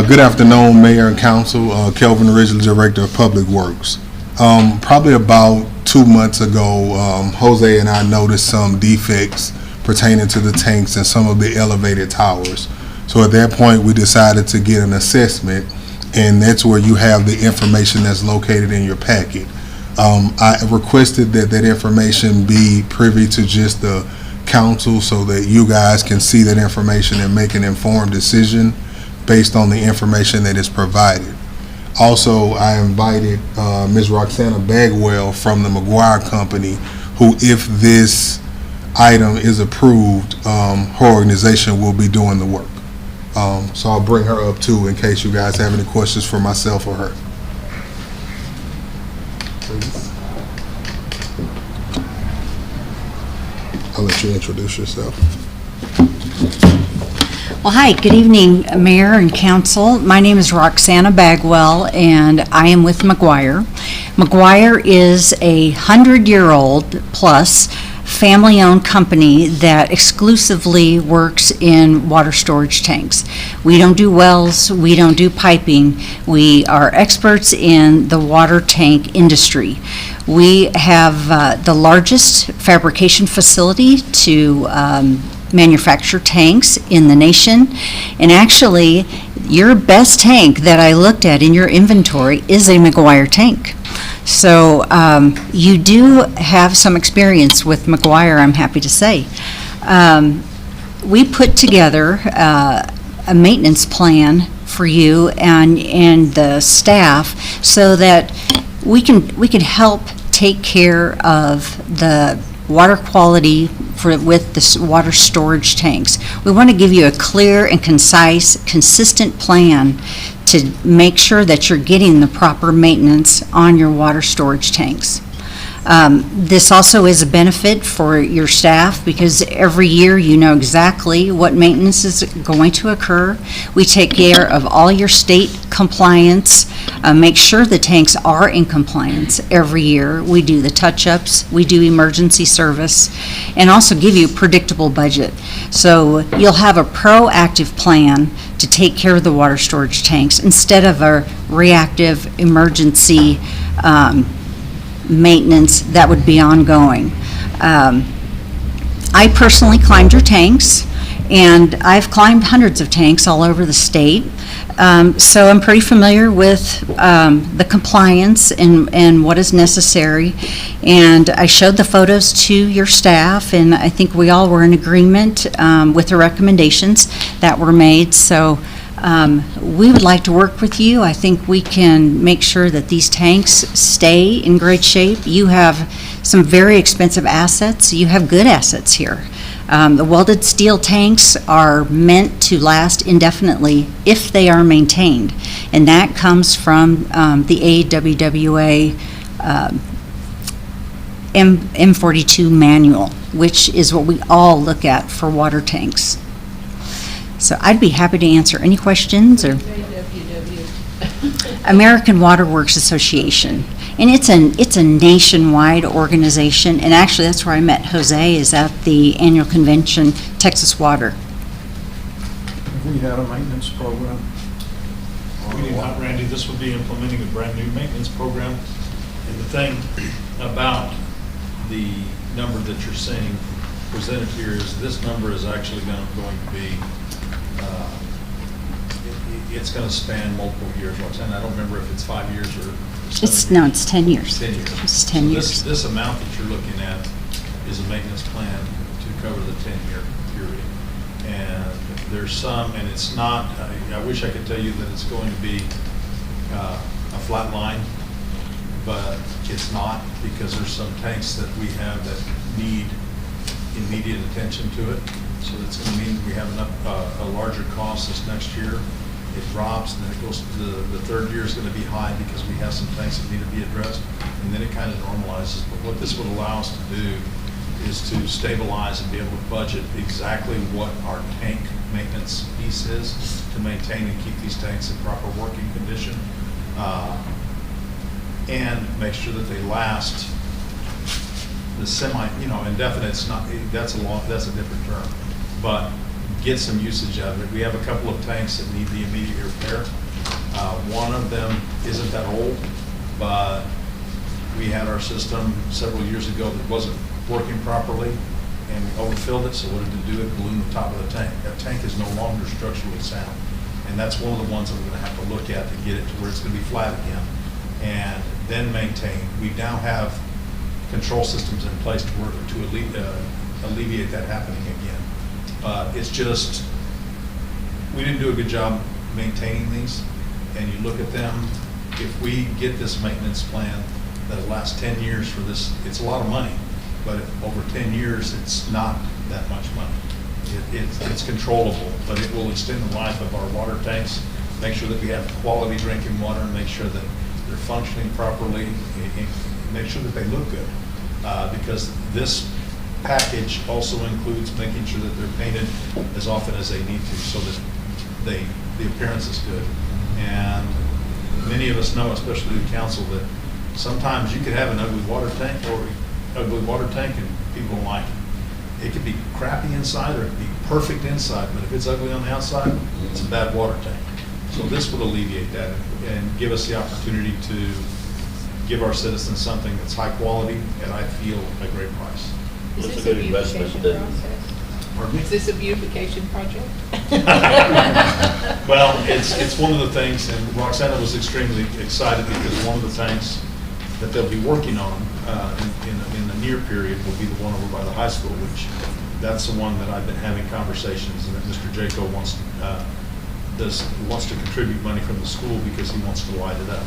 Good afternoon, Mayor and Council. Kelvin Ridgely, Director of Public Works. Probably about 2 months ago, Jose and I noticed some defects pertaining to the tanks and some of the elevated towers. So at that point, we decided to get an assessment, and that's where you have the information that's located in your packet. I requested that information be privy to just the council so that you guys can see that information and make an informed decision based on the information that is provided. Also, I invited Ms. Roxana Bagwell from the McGuire Company, who, if this item is approved, her organization will be doing the work. So I'll bring her up too in case you guys have any questions for myself or her. Please. I'll let you introduce yourself. Well, hi, good evening, Mayor and Council. My name is Roxana Bagwell, and I am with McGuire. McGuire is a 100-year-old plus family-owned company that exclusively works in water storage tanks. We don't do wells, we don't do piping. We are experts in the water tank industry. We have the largest fabrication facility to manufacture tanks in the nation. And actually, your best tank that I looked at in your inventory is a McGuire tank. So you do have some experience with McGuire, I'm happy to say. We put together a maintenance plan for you and the staff so that we can help take care of the water quality with the water storage tanks. We want to give you a clear and concise, consistent plan to make sure that you're getting the proper maintenance on your water storage tanks. This also is a benefit for your staff because every year you know exactly what maintenance is going to occur. We take care of all your state compliance, make sure the tanks are in compliance every year. We do the touch-ups, we do emergency service, and also give you a predictable budget. So you'll have a proactive plan to take care of the water storage tanks instead of a reactive emergency maintenance that would be ongoing. I personally climbed your tanks, and I've climbed hundreds of tanks all over the state. So I'm pretty familiar with the compliance and what is necessary. And I showed the photos to your staff, and I think we all were in agreement with the recommendations that were made. So we would like to work with you. I think we can make sure that these tanks stay in great shape. You have some very expensive assets. You have good assets here. The welded steel tanks are meant to last indefinitely if they are maintained, and that comes from the AWWA M42 manual, which is what we all look at for water tanks. So I'd be happy to answer any questions. Or American Water Works Association. And it's a nationwide organization, and actually that's where I met Jose, is at the annual convention, Texas Water. Have we had a maintenance program? We do not, Randy. This would be implementing a brand-new maintenance program. And the thing about the number that you're seeing presented here is this number is actually going to be, it's going to span multiple years. Roxanne, I don't remember if it's 5 years or 7 years. It's 10 years. 10 years. It's 10 years. This amount that you're looking at is a maintenance plan to cover the 10-year period. And there's some, and it's not, I wish I could tell you that it's going to be a flat line, but it's not, because there's some tanks that we have that need immediate attention to it. So that's going to mean we have a larger cost this next year. It drops, and then it goes to the third year is going to be high because we have some tanks that need to be addressed, and then it kind of normalizes. But what this would allow us to do is to stabilize and be able to budget exactly what our tank maintenance piece is to maintain and keep these tanks in proper working condition, and make sure that they last the indefinite's not, that's a different term, but get some usage out of it. We have a couple of tanks that need the immediate repair. One of them isn't that old, but we had our system several years ago that wasn't working properly, and we overfilled it, so what did it do? It ballooned the top of the tank. That tank is no longer structurally sound, and that's one of the ones that we're going to have to look at to get it to where it's going to be flat again, and then maintain. We now have control systems in place to alleviate that happening again. It's just, we didn't do a good job maintaining these, and you look at them, if we get this maintenance plan that lasts 10 years for this, it's a lot of money, but over 10 years, it's not that much money. It's controllable, but it will extend the life of our water tanks, make sure that we have quality drinking water, and make sure that they're functioning properly, and make sure that they look good, because this package also includes making sure that they're painted as often as they need to, so that the appearance is good. And many of us know, especially the council, that sometimes you could have an ugly water tank and people don't like it. It could be crappy inside or it could be perfect inside, but if it's ugly on the outside, it's a bad water tank. So this would alleviate that and give us the opportunity to give our citizens something that's high quality at, I feel, a great price. Is It's this a a good investment beautification that- process? Pardon me? Is this a beautification project? Well, it's one of the things, and Roxana was extremely excited because one of the tanks that they'll be working on in the near period will be the one over by the high school, which that's the one that I've been having conversations, and that Mr. Jaco wants to contribute money from the school because he wants to light it up.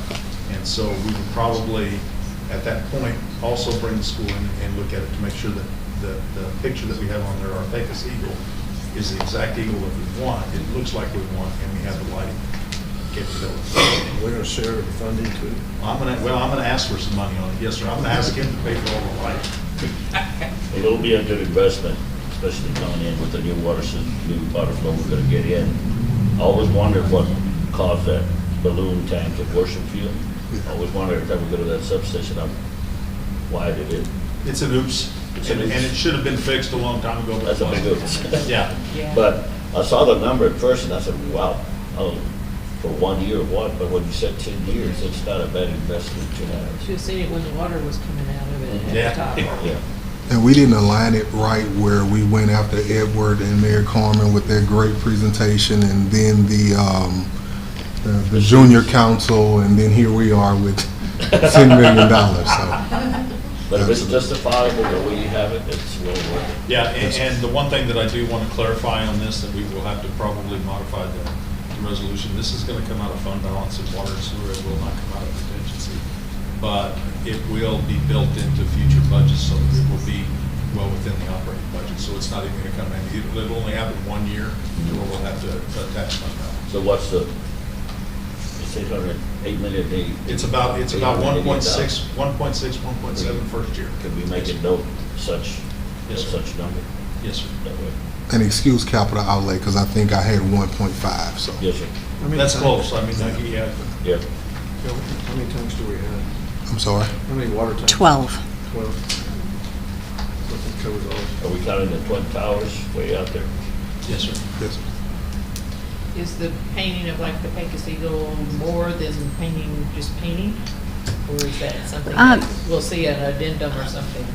And so we would probably, at that point, also bring the school in and look at it to make sure that the picture that we have on there, our Pecos eagle, is the exact eagle that we want. It looks like we want, and we have the lighting. capability. We're gonna share the funding too. I'm gonna ask for some money on it, yes, sir. I'm gonna ask him to pay for all the lighting. It'll be a good investment, especially coming in with the new water system, new water flow we're gonna get in. I always wondered what caused that balloon tank at Worship Field. I always wondered every time we go to that substation, why did it? It's an oops, and it should have been fixed a long time ago. But That's a big oops. Yeah. But I saw the number at first and I said, wow, oh, for 1 year or what? But when you said 10 years, it's not a bad investment to have. Should have seen it when the water was coming out of it Yeah. at the top. Yeah. And we didn't align it right where we went after Edward and Mayor Carmen with their great presentation, and then the junior council, and then here we are with $10 million. So. But if it's justifiable the way you have it, it's well worth it. Yeah, and the one thing that I do want to clarify on this, that we will have to probably modify the resolution, this is going to come out of fund balance and water and sewer, it will not come out of contingency. But it will be built into future budgets, so that it will be well within the operating budget. So it's not even going to come in, it'll only happen 1 year, where we'll have to attach fund balance. So what's the, it's 8 million. It's about 1.6, 1.7 first year. Could we make it note such, Yes, sir. such number? Yes, sir. That way. And excuse capital outlay, because I think I had 1.5, so. Yes, sir. That's close, I mean, yeah. Yeah. How many tanks do we have? I'm sorry? How many water tanks? 12. 12. So that covers all. Are we counting the Twin Towers way out there? Yes, sir. Yes, sir. Is the painting of like the Pecos Eagle more than painting, just painting? Or is that something that we'll see an addendum or something?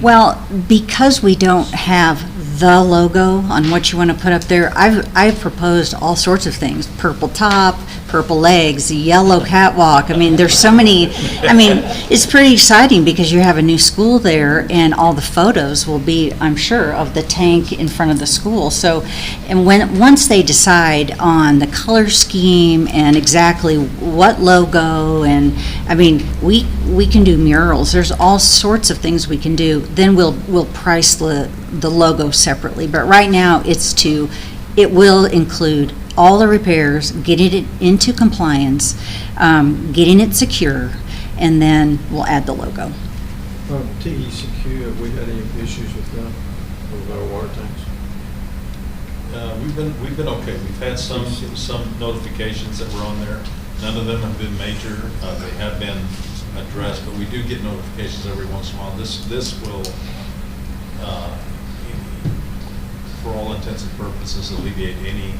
Well, because we don't have the logo on what you want to put up there, I've proposed all sorts of things: purple top, purple legs, yellow catwalk. I mean, there's so many. I mean, it's pretty exciting because you have a new school there, and all the photos will be, I'm sure, of the tank in front of the school. So, and once they decide on the color scheme and exactly what logo, and I mean, we can do murals. There's all sorts of things we can do. Then we'll price the logo separately. But right now, it will include all the repairs, getting it into compliance, getting it secure, and then we'll add the logo. TECQ, have we had any issues with them, with our water tanks? We've been okay. We've had some notifications that were on there. None of them have been major. They have been addressed, but we do get notifications every once in a while. This will, for all intents and purposes, alleviate any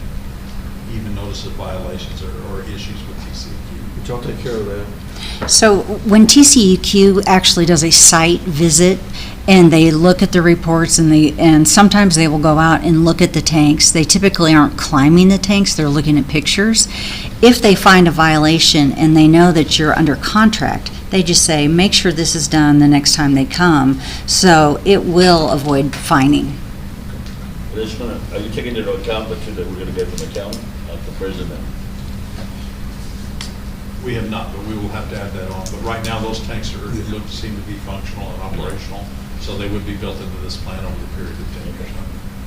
even notice of violations or issues with TCEQ. But y'all take care of that? So when TCEQ actually does a site visit and they look at the reports and sometimes they will go out and look at the tanks. They typically aren't climbing the tanks, they're looking at pictures. If they find a violation and they know that you're under contract, they just say, make sure this is done the next time they come. So it will avoid fining. Are you taking into account that we're going to get from the county, like the president? We have not, but we will have to add that on. But right now, those tanks seem to be functional and operational, so they would be built into this plan over the period of 10 years.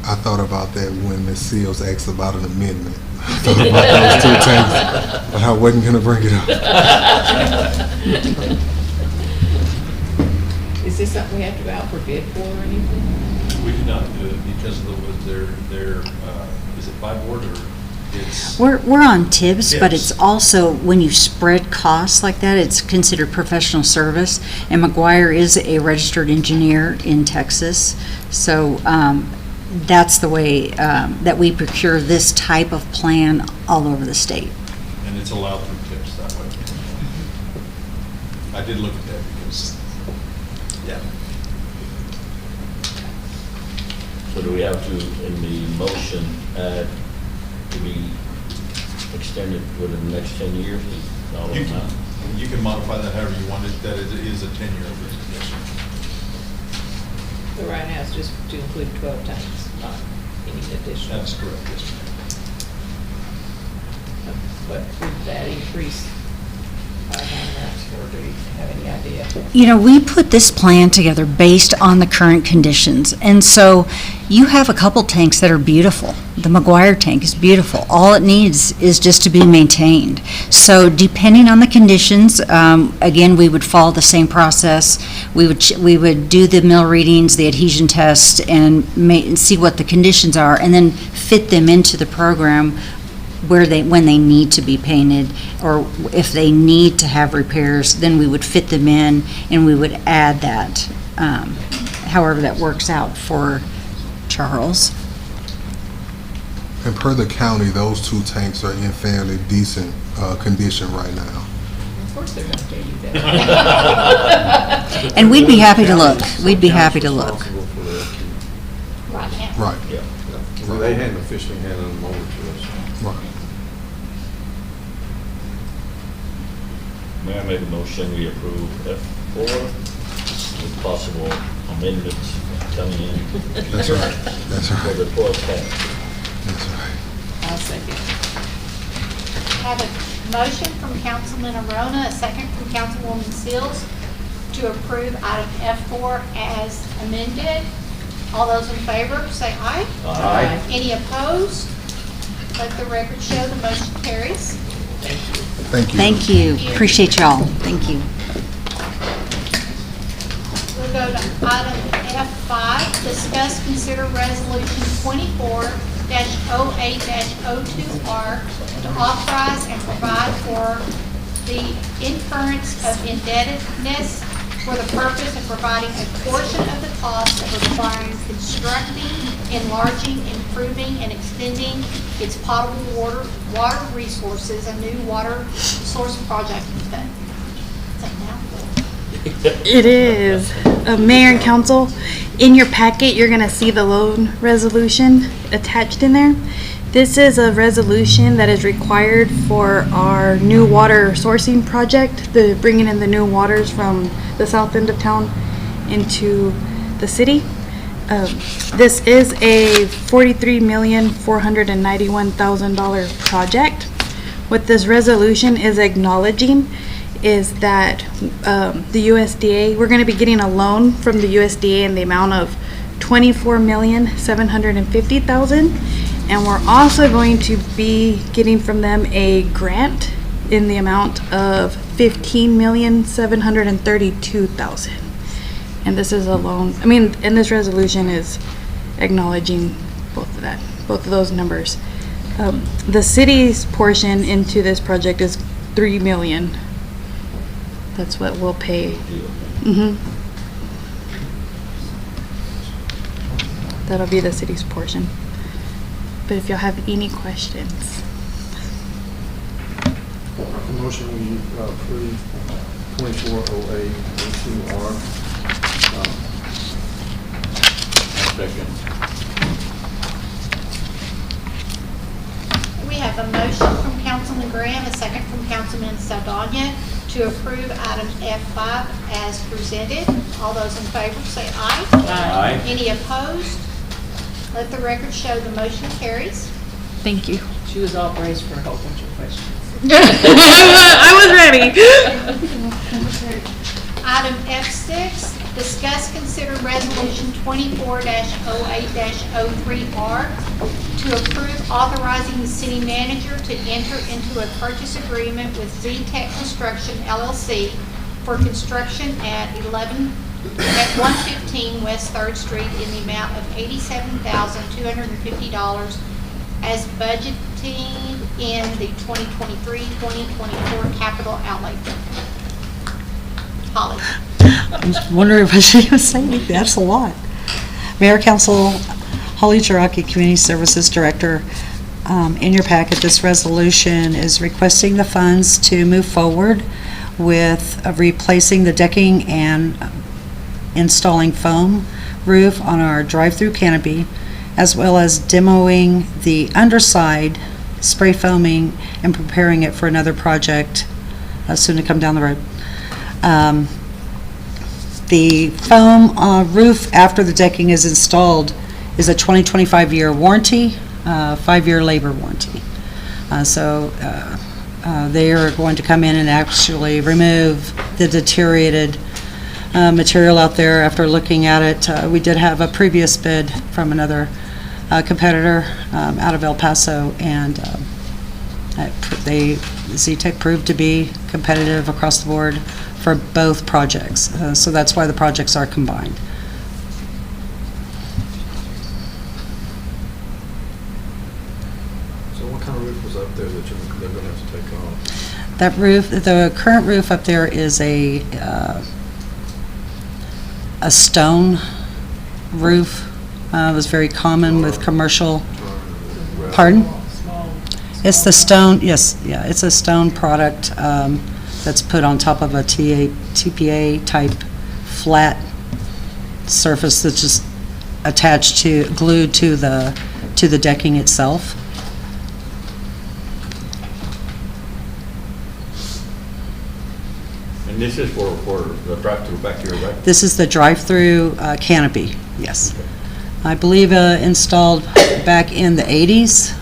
I thought about that when Ms. Seals asked about an amendment. I thought about those 2 tanks, but I wasn't going to bring it up. Is this something we have to go out for bid for or anything? We do not do it because of their is it by board or it's? We're on TIBS, but TIBS. it's also, when you spread costs like that, it's considered professional service. And McGuire is a registered engineer in Texas. So that's the way that we procure this type of plan all over the state. And it's allowed through TIPS that way. I did look at that because, yeah. So do we have to, in the motion, add to be extended within the next 10 years? Is all the time? You can modify that however you want it, that it is a 10-year agreement, yes, sir. But right now, it's just to include 12 tanks, not any additional. That's correct, yes, ma'am. But would that increase or do you have any idea? You know, we put this plan together based on the current conditions. And so you have a couple tanks that are beautiful. The McGuire tank is beautiful. All it needs is just to be maintained. So depending on the conditions, again, we would follow the same process. We would do the mill readings, the adhesion test, and see what the conditions are, and then fit them into the program when they need to be painted, or if they need to have repairs, then we would fit them in and we would add that, however that works out for Charles. And per the county, those 2 tanks are in fairly decent condition right now. Of course they're gonna tell you that. And we'd be happy to look. We'd be happy to look. Right now. Right. Yeah. Well, they hadn't officially handed them over to us. Right. May I make a motion, we approve F4 with possible amendments coming in? That's right. That's right. For the 12 tanks. That's right. I'll second. Have a motion from Councilman Arona, a second from Councilwoman Seals, to approve item F4 as amended. All those in favor, say aye. Aye. Any opposed? Let the record show the motion carries. Thank you. Thank you. Thank you. Appreciate y'all. Thank you. We'll go to item F5, discuss, consider resolution 24-08-02R to authorize and provide for the incurrence of indebtedness for the purpose of providing a portion of the cost of requiring constructing, enlarging, improving, and extending its potable water resources, a new water source project. It's a mouthful. It is. Mayor and council, in your packet, you're going to see the loan resolution attached in there. This is a resolution that is required for our new water sourcing project, the bringing in the new waters from the south end of town into the city. This is a $43,491,000 project. What this resolution is acknowledging is that the USDA, we're going to be getting a loan from the USDA in the amount of $24,750,000, and we're also going to be getting from them a grant in the amount of $15,732,000. And this is a loan. I mean, and this resolution is acknowledging both of those numbers. The city's portion into this project is $3 million. That's what we'll pay. That'll be the city's portion. But if y'all have any questions. The motion we approve 2408-02R. Second. We have a motion from Councilman Graham, a second from Councilman Saldana to approve item F5 as presented. All those in favor say aye. Aye. Any opposed? Let the record show the motion carries. Thank you. She was all braced for a whole bunch of questions. I was ready. Item F6, discuss, consider resolution 24-08-03R to approve authorizing the city manager to enter into a purchase agreement with Z-Tech Construction LLC for construction at 115 West 3rd Street in the amount of $87,250 as budgeting in the 2023-2024 capital outlay. Holly. I was wondering if I should even say anything. That's a lot. Mayor, Council, Holly Jaraki, Community Services Director. In your packet, this resolution is requesting the funds to move forward with replacing the decking and installing foam roof on our drive-through canopy, as well as demoing the underside, spray foaming, and preparing it for another project soon to come down the road. The foam roof after the decking is installed is a 20-25 year warranty, 5-year labor warranty. So They are going to come in and actually remove the deteriorated material out there after looking at it. We did have a previous bid from another competitor out of El Paso, and Z-Tech proved to be competitive across the board for both projects. So that's why the projects are combined. So what kind of roof was up there that they're going to have to take off? That roof, the current roof up there is a stone roof. It was very common with commercial. Pardon? It's the stone, yes, yeah, it's a stone product that's put on top of a TPA type flat surface that's just attached to, glued to the decking itself. And this is for the drive-through back here, right? This is the drive-through canopy, yes. I believe installed back in the 80s.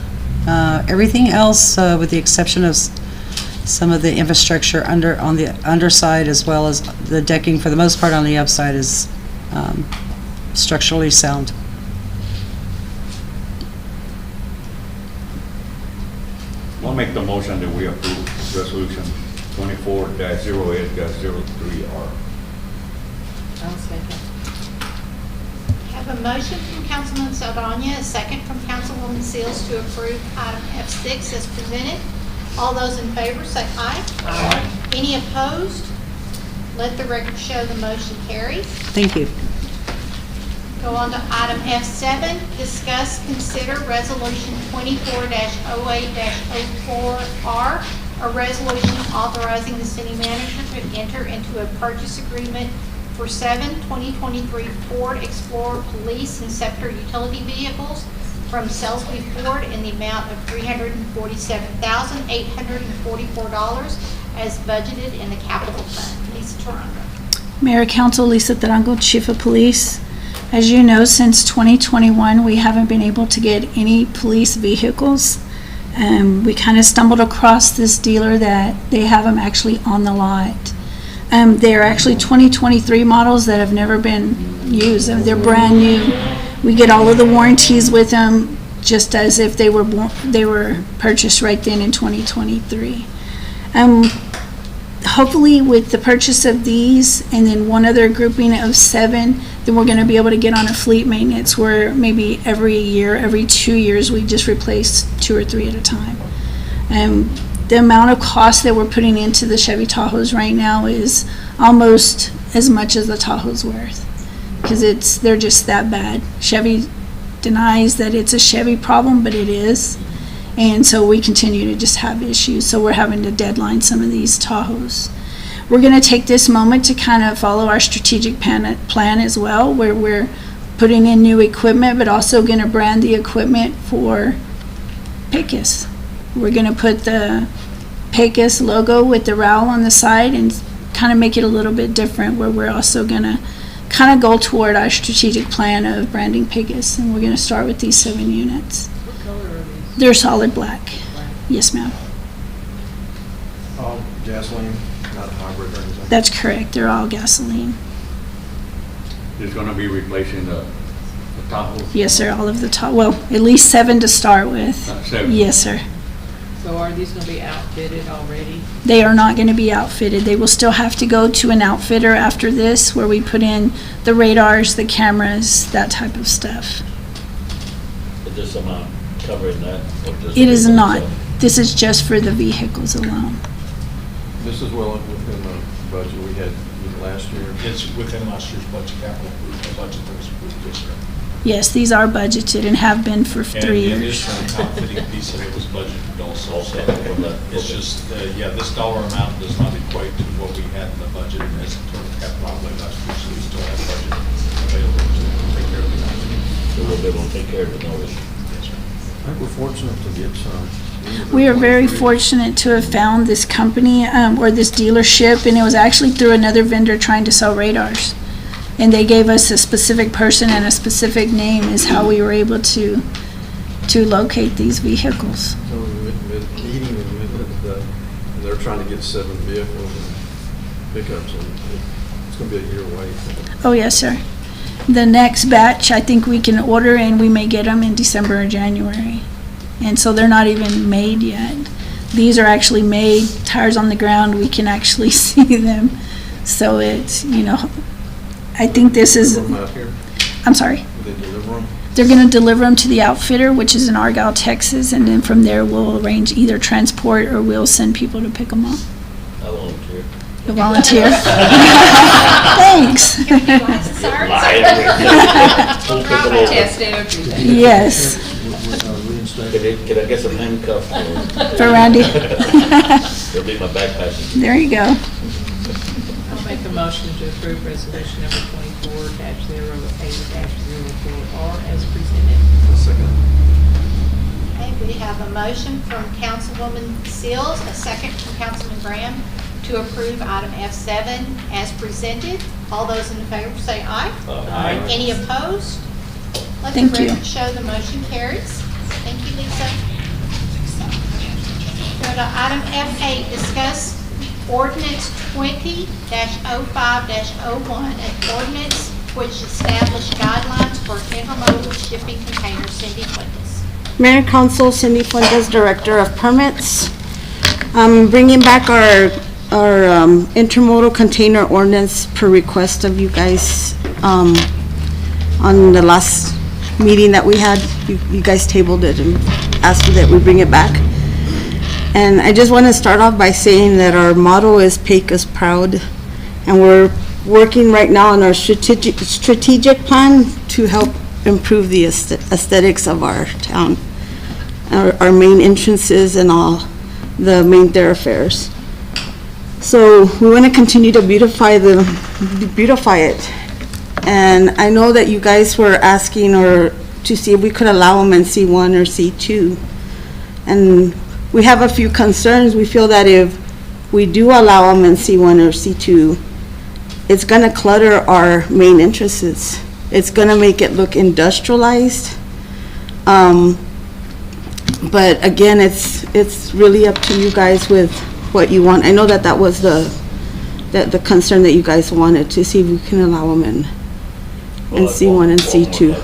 Everything else, with the exception of some of the infrastructure on the underside, as well as the decking for the most part on the upside, is structurally sound. I'll make the motion that we approve resolution 24-08-03R. I'll second. Have a motion from Councilman Saldana, a second from Councilwoman Seals to approve item F6 as presented. All those in favor say aye. Aye. Any opposed? Let the record show the motion carries. Thank you. Go on to item F7, discuss, consider resolution 24-08-04R, a resolution authorizing the city manager to enter into a purchase agreement for 7 2023 Ford Explorer police and scepter utility vehicles from Salisbury Ford in the amount of $347,844 as budgeted in the capital fund. Lisa Tarango. Mayor, Council, Lisa Tarango, Chief of Police. As you know, since 2021, we haven't been able to get any police vehicles. We kind of stumbled across this dealer that they have them actually on the lot. They're actually 2023 models that have never been used. They're brand new. We get all of the warranties with them, just as if they were purchased right then in 2023. Hopefully, with the purchase of these and then one other grouping of 7, then we're going to be able to get on a fleet maintenance where maybe every year, every 2 years, we just replace 2 or 3 at a time. The amount of cost that we're putting into the Chevy Tahoes right now is almost as much as the Tahoe's worth, because they're just that bad. Chevy denies that it's a Chevy problem, but it is. And so we continue to just have issues. So we're having to deadline some of these Tahoes. We're going to take this moment to kind of follow our strategic plan as well, where we're putting in new equipment, but also going to brand the equipment for Pecos. We're going to put the Pecos logo with the RAL on the side and kind of make it a little bit different, where we're also going to kind of go toward our strategic plan of branding Pecos. And we're going to start with these 7 units. What color are these? They're solid black. Yes, ma'am. All gasoline, not hybrid or anything? That's correct. They're all gasoline. It's going to be replacing the Tahoe? Yes, sir. All of the top. Well, at least 7 to start with. 7? Yes, sir. So are these going to be outfitted already? They are not going to be outfitted. They will still have to go to an outfitter after this, where we put in the radars, the cameras, that type of stuff. Is this amount covering that? Or just It is the not. itself? This is just for the vehicles alone. This is well within the budget we had last year. It's within last year's budget, capital budget that was approved this year. Yes, these are budgeted and have been for 3 And the years. additional outfitting piece of it was budgeted also. Also, So from that. it's just, this dollar amount does not equate to what we had in the budget as total capital outlay last year, so we still have budget available to take care of the outfitting. So we'll be able to take care of it, no issue. Yes, sir. I think we're fortunate to get some. We are very fortunate to have found this company or this dealership, and it was actually through another vendor trying to sell radars. And they gave us a specific person and a specific name is how we were able to locate these vehicles. So meeting with they're trying to get 7 vehicles and pickups, and it's gonna be a year wait. Oh, yes, sir. The next batch, I think we can order and we may get them in December or January. And so they're not even made yet. These are actually made, tires on the ground, we can actually see them. So it's, I think this is, Put 'em out here, I'm sorry. will they deliver them? They're gonna deliver them to the outfitter, which is in Argyle, Texas, and then from there we'll arrange either transport or we'll send people to pick them up. I volunteer. You'll volunteer? Thanks. Test everything. Yes. Can I get some handcuffs? For Randy. It'll be my backpack. There you go. I'll make a motion to approve resolution number 24-08-04R as presented. Second. Okay, we have a motion from Councilwoman Seals, a second from Councilman Graham, to approve item F7 as presented. All those in favor say aye. Aye. Any opposed? Let the Thank you. record show the motion carries. Thank you, Lisa. Go to item F8, discuss ordinance 20-05-01, an ordinance which established guidelines for intermodal shipping containers. Cindy Fuentes. Mayor and Council, Cindy Fuentes, Director of Permits. Bringing back our intermodal container ordinance per request of you guys on the last meeting that we had. You guys tabled it and asked that we bring it back. And I just want to start off by saying that our motto is Pecos Proud, and we're working right now on our strategic plan to help improve the aesthetics of our town, our main entrances and all the main thoroughfares. So we want to continue to beautify it. And I know that you guys were asking to see if we could allow them in C1 or C2. And we have a few concerns. We feel that if we do allow them in C1 or C2, it's going to clutter our main entrances. It's going to make it look industrialized. But again, it's really up to you guys with what you want. I know that was the concern that you guys wanted, to see if we can allow them in C1 and C2.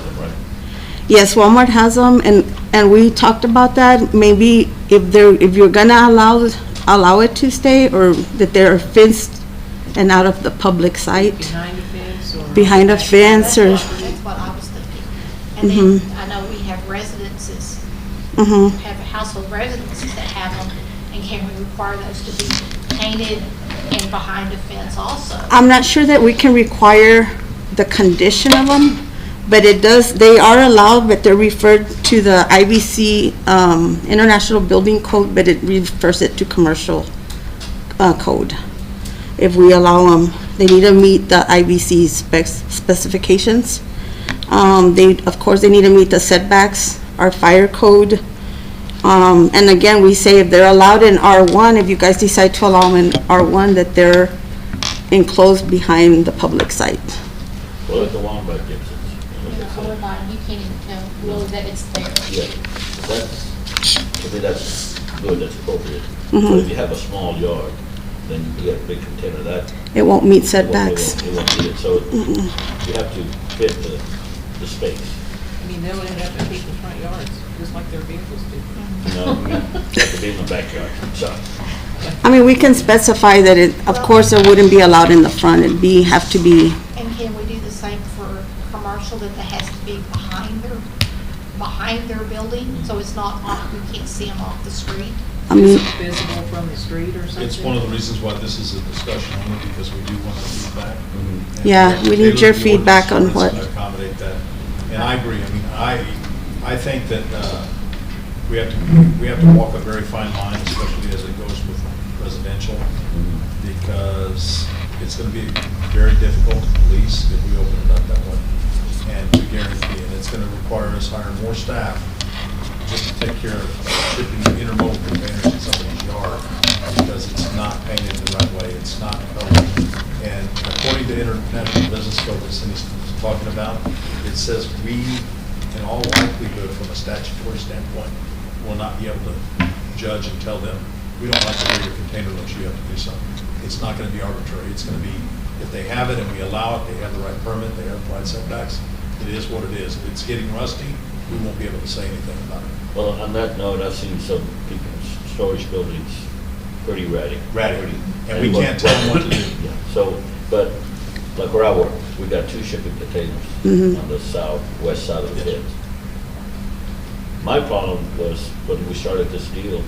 Yes, Walmart has them, and we talked about that. Maybe if you're gonna allow it to stay, or that they're fenced and out of the public sight. Behind a fence or? Behind a fence or. That's what I was thinking. And then I know we have residences, have household residences that have them, and can we require those to be painted and behind a fence also? I'm not sure that we can require the condition of them, but they are allowed, but they're referred to the IBC International Building Code, but it refers it to commercial code. If we allow them, they need to meet the IBC specifications. Of course, they need to meet the setbacks, our fire code. And again, we say if they're allowed in R1, if you guys decide to allow them in R1, that they're enclosed behind the public site. Well, at the Walmart gives it. You can't even know that it's there. Yeah, to me, that's good, that's appropriate. Mhm. But if you have a small yard, then you got a big container, that. It won't meet setbacks. It won't meet it, so you have to fit the space. I mean, they'll end up in people's front yards, just like their vehicles do. No, you have to be in the backyard, so. I mean, we can specify that of course, it wouldn't be allowed in the front. Have to be. And can we do the same for commercial, that has to be behind their building, so it's not we can't see them off the street? I mean, Visible from the street or something? It's one of the reasons why this is a discussion only, because we do want the feedback. And Yeah, we we need tailor your the feedback on ordinance what- to accommodate that. And I agree, I mean, I think that we have to walk a very fine line, especially as it goes with residential, because it's going to be very difficult to police if we open it up that way, and to guarantee, and it's going to require us hiring more staff just to take care of shipping intermodal containers in somebody's yard, because it's not painted the right way, it's not colored. And according to International Business Code that Cindy's talking about, it says we, in all likelihood, from a statutory standpoint, will not be able to judge and tell them we don't like the way your container looks, you have to do something. It's not gonna be arbitrary, it's gonna be, if they have it and we allow it, they have the right permit, they have the right setbacks, it is what it is. If it's getting rusty, we won't be able to say anything about it. Well, on that note, I've seen some people's storage buildings pretty ratty. Ratty. And we can't tell them what to do. Yeah, so, but like where I work, we got 2 shipping containers Mhm. on the southwest side of the fence. My problem was when we started this deal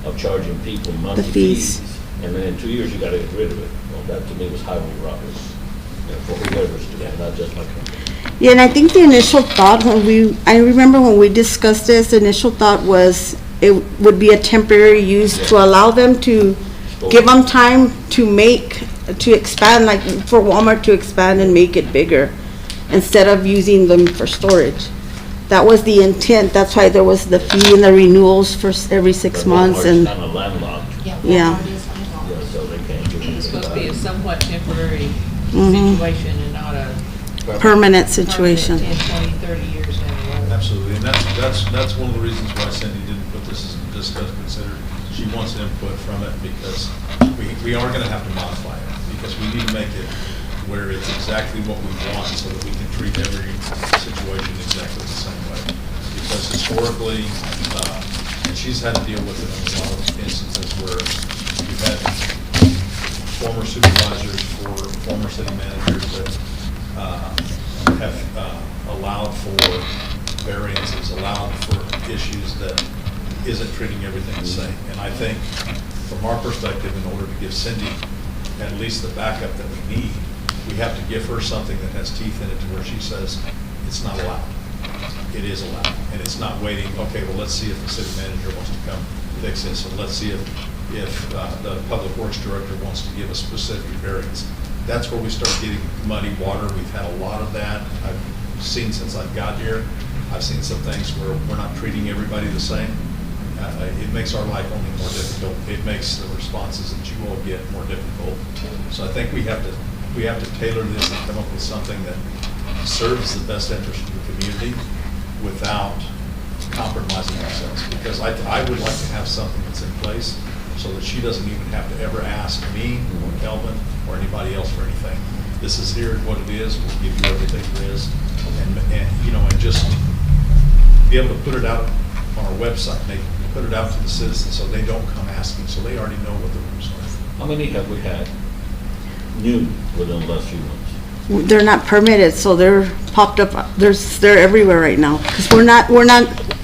of charging people monthly fees. fees, and then in 2 years you gotta get rid of it. Well, that to me was highway robbery. For whoever's doing it, not just my company. Yeah, and I think the initial thought I remember when we discussed this, the initial thought was it would be a temporary use to allow them to, give them time to expand, like for Walmart to expand and make it bigger, instead of using them for storage. That was the intent, that's why there was the fee and the renewals for every 6 months and, Walmart's kind of landlocked. yeah. Yeah, so they can't do anything It's supposed to about be a it. somewhat temporary Mhm. situation and not a Permanent situation. 10, 20, 30 years down the road. Absolutely, and that's one of the reasons why Cindy didn't put this as a discuss, consider. She wants input from it because we are gonna have to modify it, because we need to make it where it's exactly what we want so that we can treat every situation exactly the same way. Because historically, and she's had to deal with it in a lot of instances where you've had former supervisors or former city managers that have allowed for variances, allowed for issues that isn't treating everything the same. And I think, from our perspective, in order to give Cindy at least the backup that we need, we have to give her something that has teeth in it to where she says, it's not allowed. It is allowed. And it's not waiting, okay, well, let's see if the city manager wants to come fix this, or let's see if the public works director wants to give a specific variance. That's where we start getting muddy water. We've had a lot of that. I've seen since I've got here. I've seen some things where we're not treating everybody the same. It makes our life only more difficult. It makes the responses that you all get more difficult. So I think we have to tailor this and come up with something that serves the best interest of the community without compromising ourselves. Because I would like to have something that's in place so that she doesn't even have to ever ask me or Kelvin or anybody else for anything. This is here what it is. We'll give you everything there is, and just be able to put it out on our website, put it out to the citizens so they don't come asking, so they already know what the rules are. How many have we had new within the last few months? They're not permitted, so they're popped up, they're everywhere right now. Because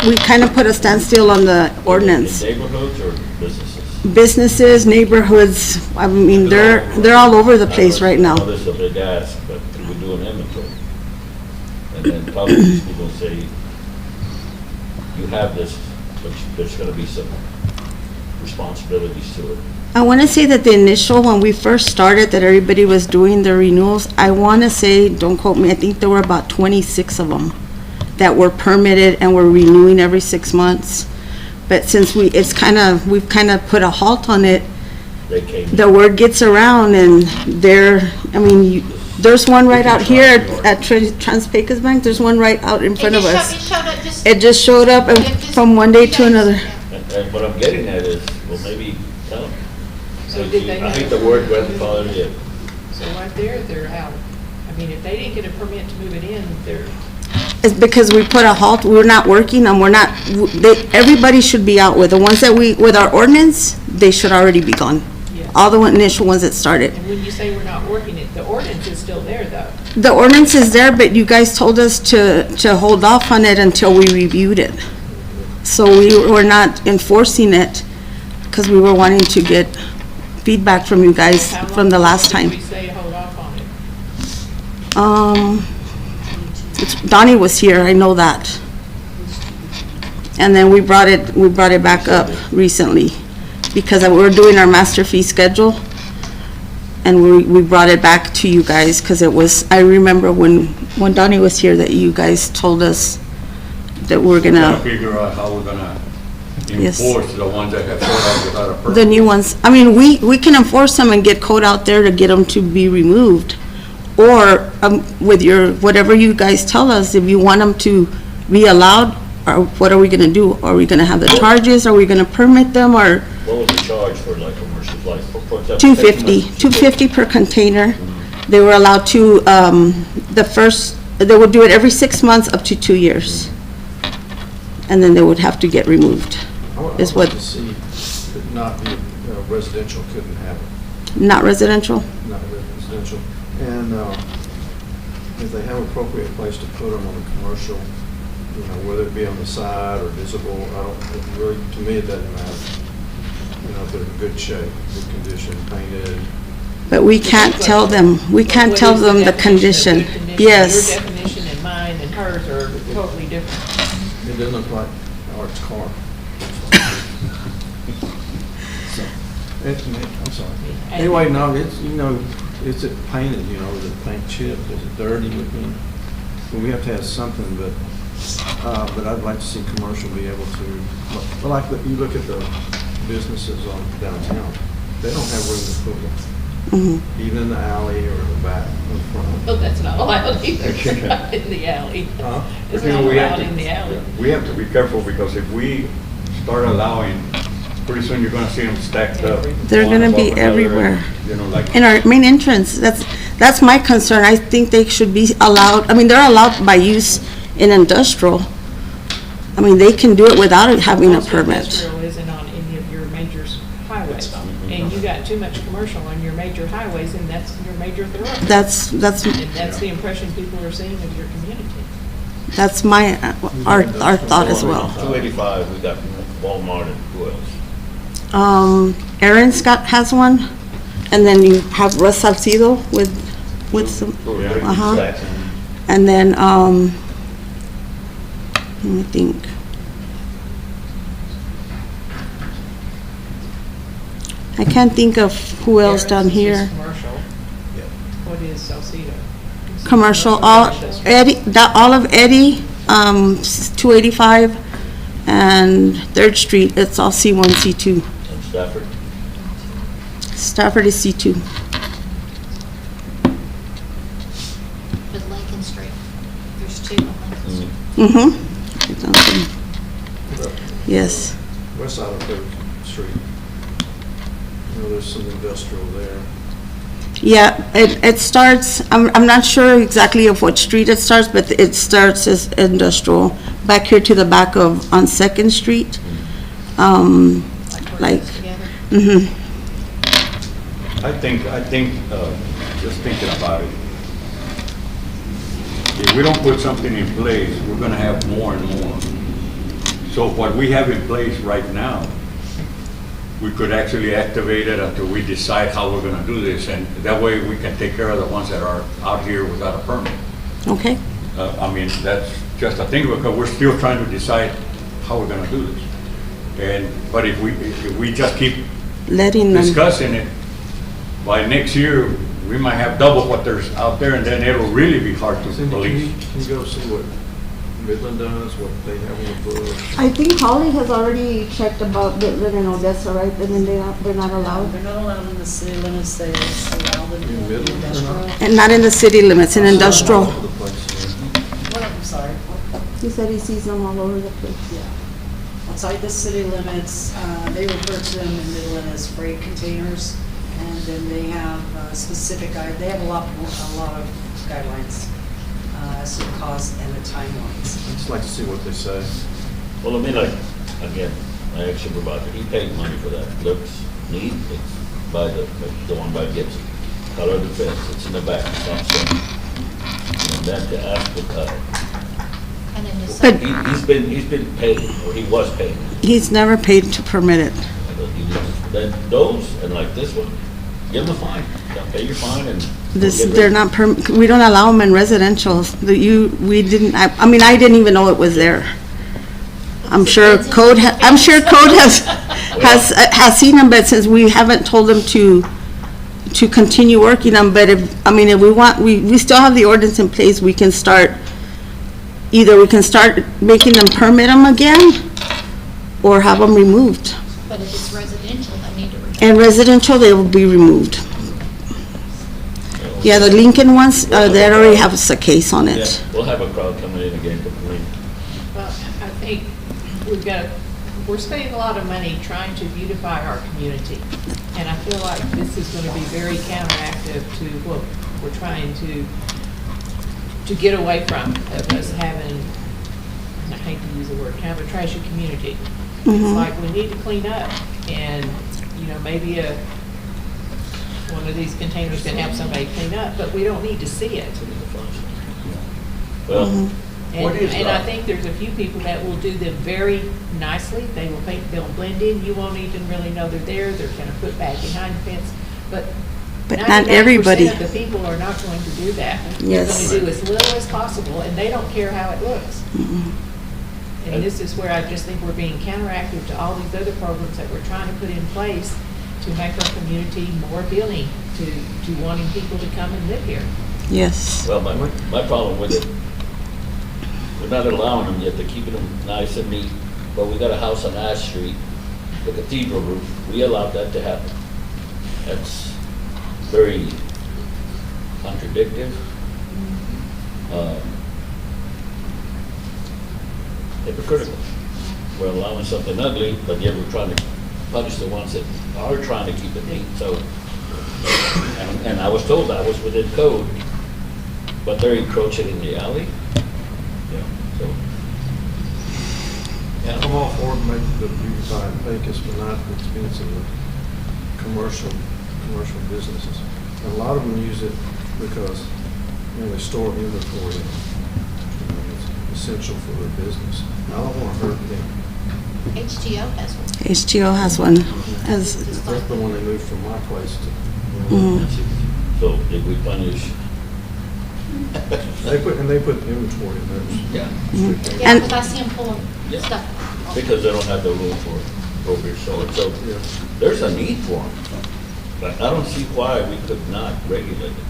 we kind of put a standstill on the ordinance. In neighborhoods or businesses? Businesses, neighborhoods, I mean, they're all over the place right now. Notice a big ask, but we do an inventory. And then probably people say, you have this, but there's gonna be some responsibilities to it. I want to say that the initial, when we first started, that everybody was doing their renewals, I want to say, don't quote me, I think there were about 26 of them that were permitted and were renewing every 6 months. But since we've kind of put a halt on it, They came. the word gets around and there's one right out here at Trans-Pecos Bank, there's one right out in front of us. It just showed up and from one day to another. And what I'm getting at is, well, maybe tell them. So did they I hate have- the word grandfather in. So right there, they're out. I mean, if they didn't get a permit to move it in, they're, It's because we put a halt, we're not working and everybody should be out with the ones that with our ordinance, they should already be gone. Yes. All the initial ones that started. and when you say we're not working it, the ordinance is still there though. The ordinance is there, but you guys told us to hold off on it until we reviewed it. So we were not enforcing it because we were wanting to get feedback from you guys How from the long last did time. we say to hold off on it? Donnie was here, I know that. And then we brought it back up recently because we were doing our master fee schedule. And we brought it back to you guys because it was, I remember when Donnie was here that you guys told us that we're Trying to gonna, figure out how we're gonna Yes. enforce the ones that have showed up without a permit. the new ones. I mean, we can enforce them and get code out there to get them to be removed. Or with whatever you guys tell us, if you want them to be allowed, or what are we gonna do? Are we gonna have the charges? Are we gonna permit them or? What was the charge What's that? 250, 250 per container. They were allowed to, they would do it every 6 months up to 2 years. And then they would have to get removed. I would Is like what, to see it not be, residential couldn't have it, not residential? not residential. And if they have appropriate place to put them on a commercial, you know, whether it be on the side or visible, it really, to me, it doesn't matter. You know, if they're in good shape, good condition, painted. But we can't tell them, we can't tell them the condition. Yes. Your definition and mine and hers are totally different. It doesn't look like Art's car. So, I'm sorry. Anyway, no, it's, you know, is it painted, you know, is it paint chipped, is it dirty looking? Well, we have to have something, but I'd like to see commercial be able to, well, like, you look at the businesses on downtown, they don't have room to put them. Even in the alley or the back, in front. Oh, that's not allowed either. It's not in the alley. It's not allowed in the alley. We have to be careful because if we start allowing, pretty soon you're gonna see them stacked up. They're one gonna be above another, everywhere. You know, like. In our main entrance, that's my concern. I think they should be allowed, I mean, they're allowed by use in industrial. I mean, they can do it without having a Most permit. industrial isn't on any of your major highways. And you got too much commercial on your major highways, and that's your major thoroughfare. That's And that's the impression people are seeing of your community. That's my, our thought as well. 285, we got Walmart and who else? Aaron Scott has one, and then you have Russ Salcido with some, and then, let me think. I can't think of who else down Harris is here. just commercial. What is Salcedo? Commercial, all of Eddie, 285, and 3rd Street, it's all C1, C2. And Stafford? Stafford is C2. With Lincoln Street, there's 2 on Lincoln Street. Yes. West side of 3rd Street. You know, there's some industrial there. Yeah, it starts, I'm not sure exactly of what street it starts, but it starts as industrial, back here to the back of, on 2nd Street. Like, I think, just thinking about it, if we don't put something in place, we're gonna have more and more. So what we have in place right now, we could actually activate it until we decide how we're gonna do this, and that way we can take care of the ones that are out here without a permit. Okay. I mean, that's just a thing, because we're still trying to decide how we're gonna do this. But if we just keep letting them discussing it, by next year, we might have double what there's out there, and then it'll really be hard to Cindy, police. can you go see what Midland does, what they have on the books? I think Holly has already checked about Midland and Odessa, right? And then they're not allowed? They're not allowed in the city limits, they allow them in Midland, they're industrial. not? And not in the city limits, in industrial. What, I'm sorry. He said he sees them all over the place. Yeah. Outside the city limits, they refer to them in Midland as freight containers, and then they have specific, they have a lot of guidelines as to the cost and the timelines. I'd just like to see what they say. Well, I mean, like, again, my ex-supervisor, he paid money for that. Looks neat, it's by the one by Gibson. Color of the fence, it's in the back, it's not some. And then to ask to cut it. And then just But- He's been paid, or he was paid. He's never paid to permit it. Then those, and like this one, give them a fine. They'll pay your fine and. They're not, we don't allow them in residential. We didn't, I mean, I didn't even know it was there. I'm sure code has seen them, but since we haven't told them to continue working them, but if we want, we still have the ordinance in place, we can start, either we can start making them permit them again, or have them removed. But if it's residential, they need to remove. And residential, they will be removed. Yeah, the Lincoln ones, they already have a case on it. Yeah, we'll have a crowd coming in again to clean. Well, I think we've got we're spending a lot of money trying to beautify our community. And I feel like this is going to be very counteractive to what we're trying to get away from, of us having, and I hate to use the word, kind of a trashy community. It's like we need to clean up, and, you know, maybe one of these containers can help somebody clean up, but we don't need to see it. Well, And I think there's a few people that will do them very nicely. They will paint, they'll blend in. You won't even really know they're there. They're going to put back behind the fence. But not everybody. 99% of the people are not going to do that. Yes. They're going to do as little as possible, and they don't care how it looks. And this is where I just think we're being counteractive to all these other programs that we're trying to put in place to make our community more appealing to wanting people to come and live here. Yes. Well, my problem with it, we're not allowing them yet, they're keeping them nice and neat, but we got a house on Ash Street, the cathedral roof, we allowed that to happen. That's very contradictive. Hypocritical. We're allowing something ugly, but yet we're trying to punish the ones that are trying to keep it neat. So, and I was told I was within code, but they're encroaching in the alley. Yeah, so. Yeah, I'm all for making the beautified Pecos, but not at the expense of the commercial businesses. And a lot of them use it because, you know, they store inventory. It's essential for their business. I don't want to hurt them. HTO has one. HTO has one. That's the one they moved from my place to. So did we punish? They put inventory in theirs. Yeah. Yeah, because I see them pulling stuff. Because they don't have the room for appropriate storage. So there's a need for them. But I don't see why we could not regulate it.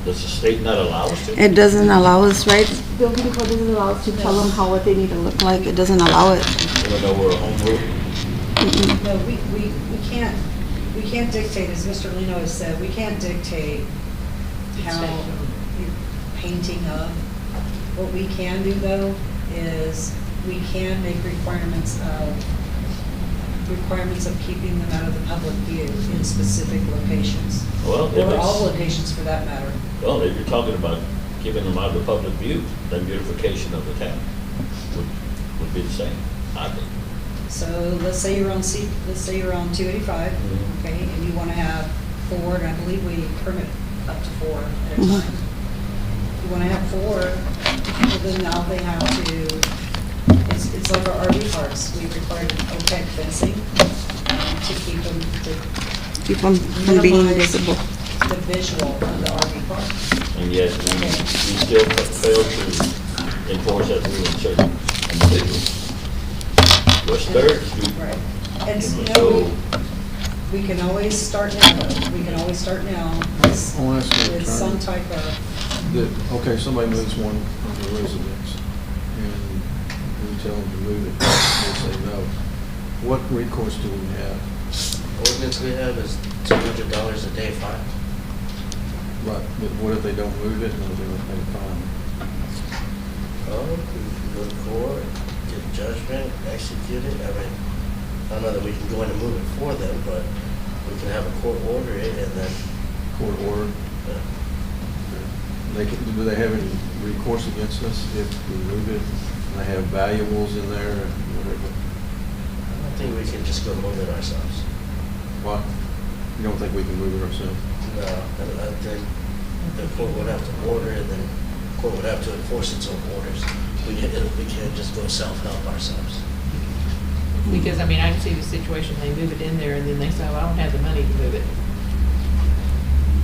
Does the state not allow us to? It doesn't allow us, right? Building code doesn't allow us to tell them what they need to look like. It doesn't allow it. Even though we're a home group? No, we can't dictate, as Mr. Lino has said, we can't dictate how you're painting of. What we can do though is we can make requirements of keeping them out of the public view in specific locations. Well, Or all locations for that matter. Well, if you're talking about keeping them out of the public view, then beautification of the town would be the same, I think. So let's say you're on 285, okay, and you want to have 4, and I believe we permit up to 4 at a time. You want to have 4, well, then now they have to, it's like our RV parks. We require opaque fencing to keep them from being visible. The visual of the RV park. And yet we still fail to enforce that rule in certain individuals. West Third Street. Right. And you know, So, we can always start now, though. We can always start now with some type of. Okay, somebody moves one of the residents, and we tell them to move it, they say no. What recourse do we have? Ordinance we have is $200 a day fine. Right, but what if they don't move it, and they're going to pay a fine? Oh, we can go to court, get judgment, execute it. I mean, I don't know that we can go in and move it for them, but we can have a court order it and then. Court order? Do they have any recourse against us if we move it? And they have valuables in there or whatever? I don't think we can just go move it ourselves. Why? You don't think we can move it ourselves? No, I think the court would have to order it, and then the court would have to enforce its own orders. We can't just go self-help ourselves. Because, I mean, I can see the situation, they move it in there, and then they say, well, I don't have the money to move it.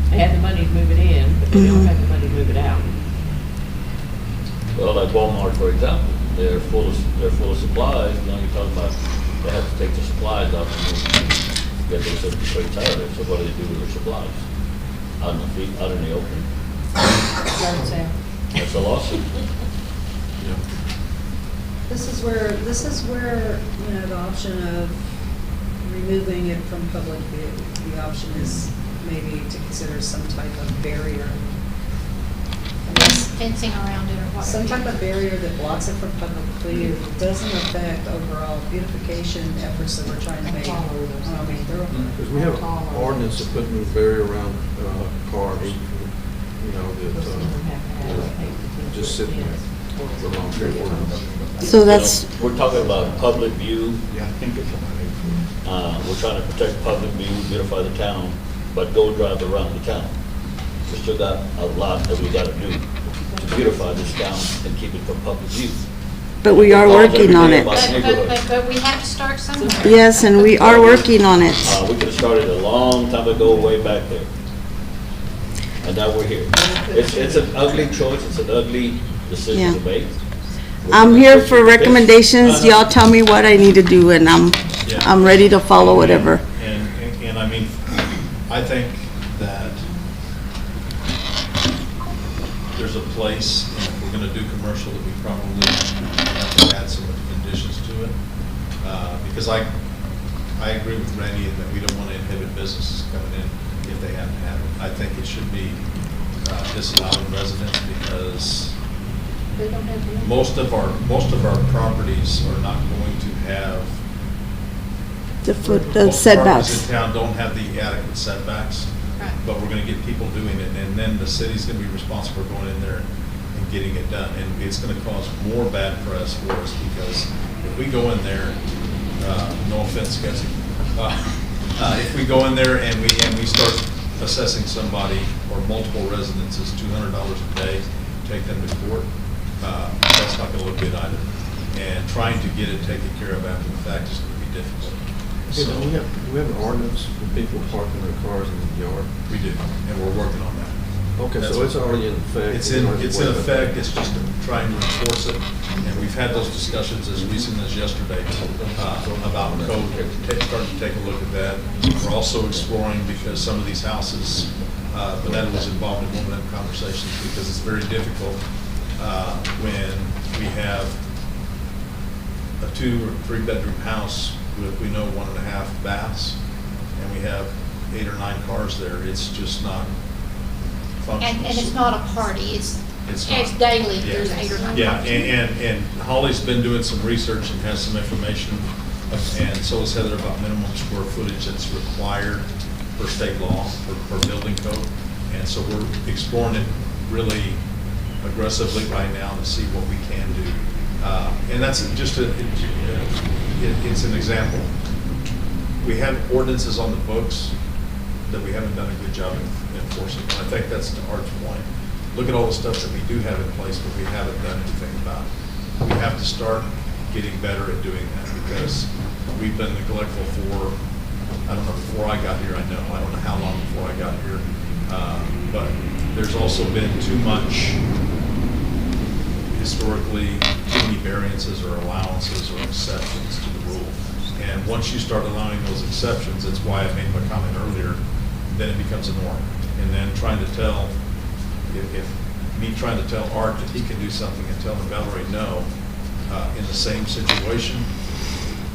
They have the money to move it in, but they don't have the money to move it out. well, like Walmart, for example, they're full of supplies. Now you're talking about they have to take the supplies out and get those certain crates out of there. So what do they do with their supplies? Out in the open? Yard sale. That's a lawsuit. This is where, you know, the option of removing it from public view, the option is maybe to consider some type of barrier. Unless fencing around it or whatever. Some type of barrier that blocks it from public view doesn't affect overall beautification efforts that we're trying to make. I mean, they're. Because we have an ordinance of putting a barrier around cars, you know, that just sitting there for a long period of time. So that's, We're talking about public view. We're trying to protect public view, beautify the town, but go drive around the town. We still got a lot that we gotta do to beautify this town and keep it for public view. but we are working on it. But we have to start somewhere. Yes, and we are working on it. We could have started a long time ago, way back there. And now we're here. It's an ugly choice, it's an ugly decision to make. I'm here for recommendations. Y'all tell me what I need to do, and I'm ready to follow whatever. And I mean, I think that there's a place, and if we're gonna do commercial, that we probably have to add some conditions to it. Because I agree with Randy in that we don't wanna inhibit businesses coming in if they have to have it. I think it should be disallowed in residents because They don't have room. most of our properties are not going to have. The Most setbacks. properties in town don't have the adequate setbacks, but we're gonna get people doing it, and then the city's gonna be responsible for going in there and getting it done. And it's gonna cause more bad press for us, because if we go in there, no offense, guys, if we go in there and we start assessing somebody or multiple residences $200 a day, take them to court, that's not gonna look good either. And trying to get it taken care of after the fact is gonna be difficult. You know, we have an ordinance for people parking their cars in the yard. We do, and we're working on that. Okay, so it's already in effect. It's in effect, it's just trying to enforce it, and we've had those discussions as recent as yesterday about code, starting to take a look at that. We're also exploring, because some of these houses, Vanetta was involved in one of them conversations, because it's very difficult when we have a 2 or 3 bedroom house with, we know, 1.5 baths, and we have 8 or 9 cars there. It's just not functional. And it's not a party, it's not. daily, Yeah. there's 8 or 9. Yeah, and Holly's been doing some research and has some information, and so is Heather, about minimum square footage that's required per state law, per building code. And so we're exploring it really aggressively right now to see what we can do. And that's just it's an example. We have ordinances on the books that we haven't done a good job of enforcing. And I think that's to Art's point. Look at all the stuff that we do have in place, but we haven't done anything about it. We have to start getting better at doing that, because we've been neglectful for, I don't know, before I got here, I don't know how long before I got here. But there's also been too much, historically, too many variances or allowances or exceptions to the rule. And once you start allowing those exceptions, that's why I made my comment earlier, then it becomes a norm. And then trying to tell, me trying to tell Art that he can do something and telling Valerie no, in the same situation,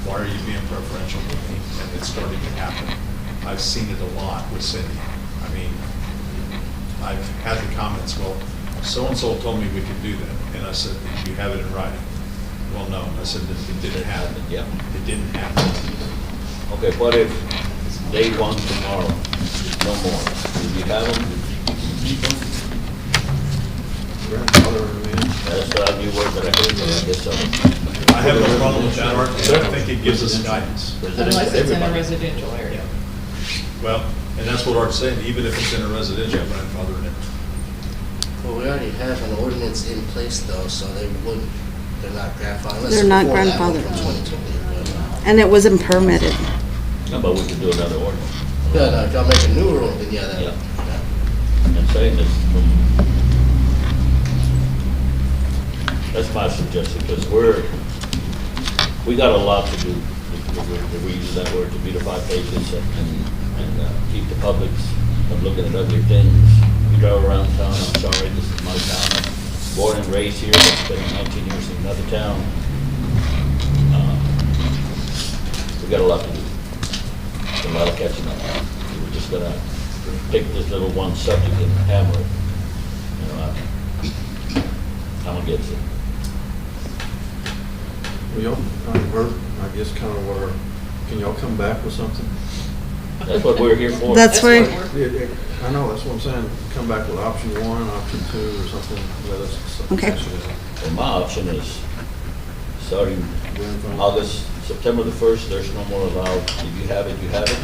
why are you being preferential to me? And it's starting to happen. I've seen it a lot with Cindy. I mean, I've had the comments, well, so-and-so told me we could do that. And I said, do you have it in writing? Well, no. I said, it didn't happen. Yeah. It didn't happen. Okay, what if day 1 tomorrow, no more? Do you have them? Keep them? That's the new word that I heard, but I guess so. I have no problem with that, Art. I think it gives us guidance. Unless it's in a residential area. Well, and that's what Art's saying, even if it's in a residential, grandfather in it. Well, we already have an ordinance in place though, so they're not grandfathered. They're not grandfathered. And it wasn't permitted. No, but we could do another ordinance. Yeah, no, if y'all make a new rule, then yeah, that. And saying this, that's my suggestion, because we got a lot to do, if we use that word, to beautify Pecos and keep the public from looking at ugly things. We drive around town, I'm sorry, this is my town, I'm born and raised here, but spent 19 years in another town. We got a lot to do, a lot of catching up. We're just gonna take this little one subject and hammer it. You know, I'm against it. Well, y'all, I guess kind of what are, can y'all come back with something? That's what we're here for. That's where- I know, that's what I'm saying, come back with option 1, option 2, or something, let us. Okay. Well, my option is starting August, September the 1st, there's no more allowed. If you have it, you have it.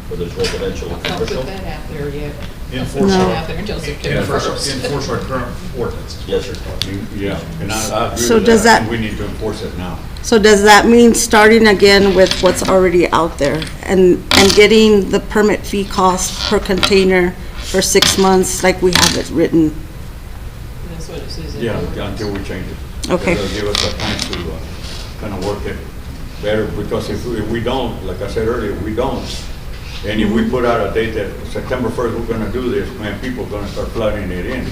Whether it's residential or Don't commercial. put that out there yet. Enforce Don't put No. it out there until September first. Enforce our current ordinance. Yes, sir. Yeah, and I agree So with does that. I that- think we need to enforce it now. So does that mean starting again with what's already out there and getting the permit fee cost per container for 6 months like we have it written? That's what it says in Yeah, the ordinance. until we change it. Okay. It'll give us the time to kind of work it better, because if we don't, like I said earlier, we don't, and if we put out a date that September 1st, we're gonna do this, man, people are gonna start flooding it in.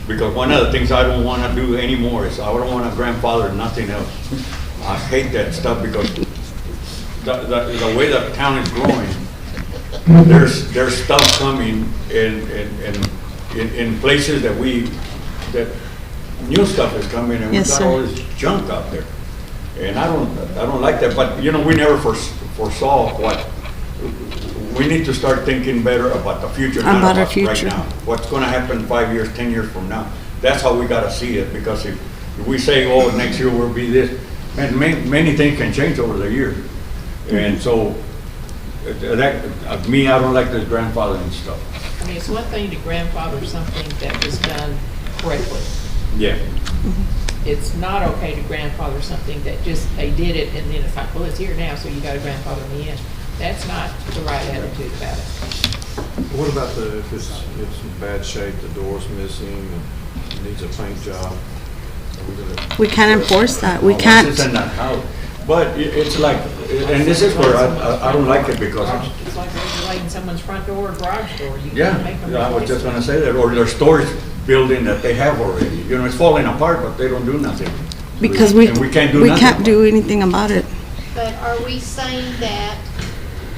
Because one of the things I don't wanna do anymore is, I don't wanna grandfather nothing else. I hate that stuff, because the way the town is growing, there's stuff coming in places that new stuff is coming, and we've Yes, got sir. all this junk out there. And I don't like that, but, you know, we never foresaw what, we need to start thinking better about the future, not About our about right future. now. What's gonna happen 5 years, 10 years from now? That's how we gotta see it, because if we say, oh, next year will be this, and many things can change over the year. And so, me, I don't like this grandfathering stuff. I mean, it's one thing to grandfather something that was done correctly. Yeah. It's not okay to grandfather something that just, they did it and then it's like, well, it's here now, so you gotta grandfather me in. That's not the right attitude about it. What about if it's in bad shape, the door's missing, and needs a paint job? Are we gonna? We can't enforce that. We Well, can't. once it's in that house. But it's like, and this is where I don't like it, because, It's like regulating someone's front door or garage door. You yeah, can't make them I was replace just it. gonna say that, or their storage building that they have already. You know, it's falling apart, but they don't do nothing. Because And we can't do we nothing can't about do anything about it. But are we saying that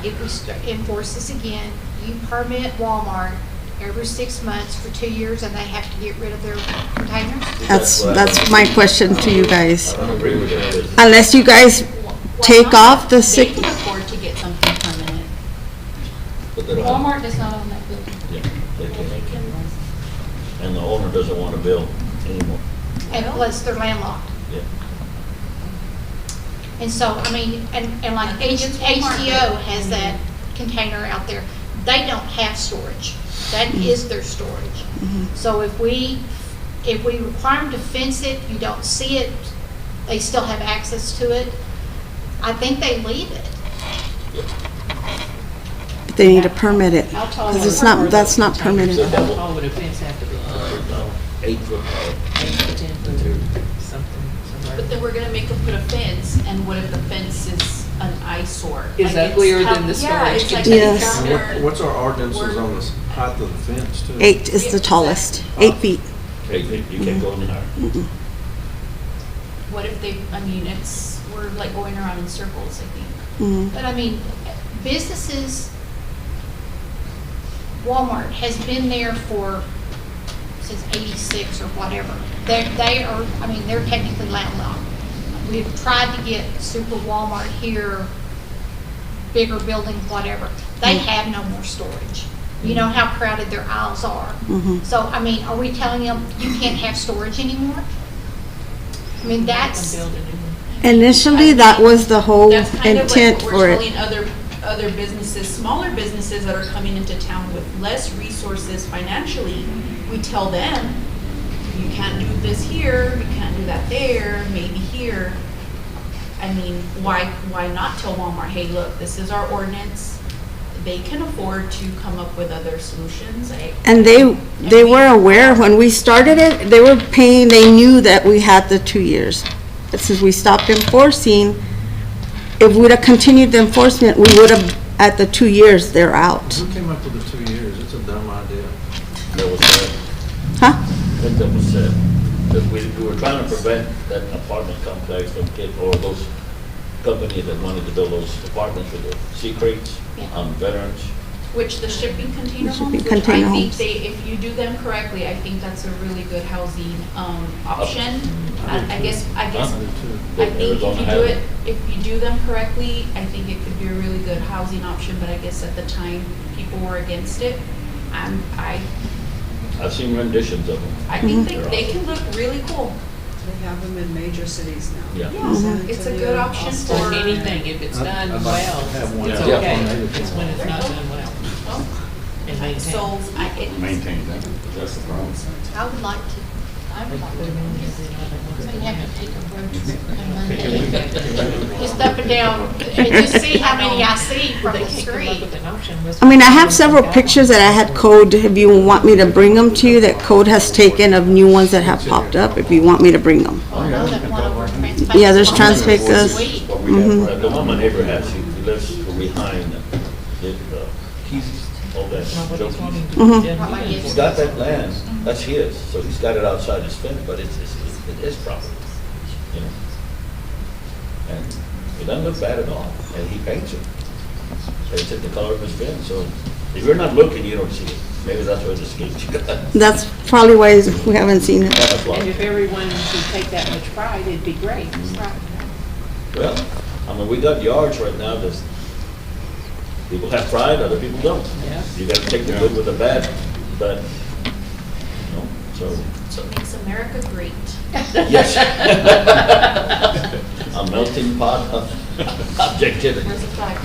if we enforce this again, you permit Walmart every 6 months for 2 years and they have to get rid of their containers? That's my question to you guys. I don't agree with that. Unless you guys take off the sick. They can afford to get something permanent. But they don't have- Walmart does not own that building. Yeah, they can. And the owner doesn't want to bill anymore. And plus they're landlocked. Yeah. And so, I mean, and like HTO has that container out there. They don't have storage. That is their storage. So if we require them to fence it, you don't see it, they still have access to it, I think they leave it. They need to permit it. How tall Because it's are not, those that's not containers? permitted. How tall would a fence have to be? 8 foot tall. 8 to 10 foot, something, somewhere. But then we're gonna make them put a fence, and what if the fence is an eyesore? Is Like, it's uglier how- than the Yeah, storage it's like container. Yes. a And counter. what's our ordinances on the height of the fence too? 8 is the tallest, 8 feet. 8 feet, you can't go any higher. What if they, I mean, we're like going around in circles, I think. Mhm. But I mean, businesses, Walmart has been there since '86 or whatever. They are, I mean, they're technically landlocked. We've tried to get Super Walmart here, bigger building, whatever. They have no more storage. You know how crowded their aisles are. Mhm. So, I mean, are we telling them you can't have storage anymore? I mean, that's, Initially, that was the whole That's kind of intent like what for we're it. telling other businesses, smaller businesses that are coming into town with less resources financially. We tell them, you can't do this here, you can't do that there, maybe here. I mean, why not tell Walmart, hey, look, this is our ordinance. They can afford to come up with other solutions. And they were aware when we started it, they were paying, they knew that we had the 2 years. But since we stopped enforcing, if we'd have continued the enforcement, we would have, at the 2 years, they're out. Who came up with the 2 years? It's a dumb idea. That was said. Huh? I think that was said. Because we were trying to prevent that apartment complex from or those companies that wanted to build those apartments with the sea crates on veterans. Which the shipping container homes, shipping which container I think homes. they, if you do them correctly, I think that's a really good housing, option. I guess, I think if you do it, if you do them correctly, I think it could be a really good housing option, but I guess at the time, people were against it. I've seen renditions of them. I think they They're can look really cool. They have them in major cities now. Yeah. Yeah, San it's a Antonio, good option Austin. for Anything, if it's done I'd like to well, have one. it's Yeah. okay. It's when it's not done well. And maintained. So, Maintain that, that's the problem. I would like to, we have to take a road trip on Monday. Just up and down, and just see how many I see from the street. I mean, I have several pictures that I had Code, if you want me to bring them to you, that Code has taken of new ones that have popped up, if you want me to bring them. I know that one over Transpac. Yeah, there's Transfixas. What we have, the one my neighbor has, he lives behind all that Mhm. He's got that land, that's his, so he's got it outside his fence, but it is property, you know? And it doesn't look bad at all, and he paints it. Paints it the color of his fence, so if you're not looking, you don't see it. Maybe that's why it escaped you. That's probably why we haven't seen it. That's why. And if everyone would take that much pride, it'd be great. Well, I mean, we got yards right now that people have pride, other people don't. Yeah. You gotta take the good with the bad, but, you know, so. so it makes America great. Yes. A melting pot of objectivity. Where's the flag?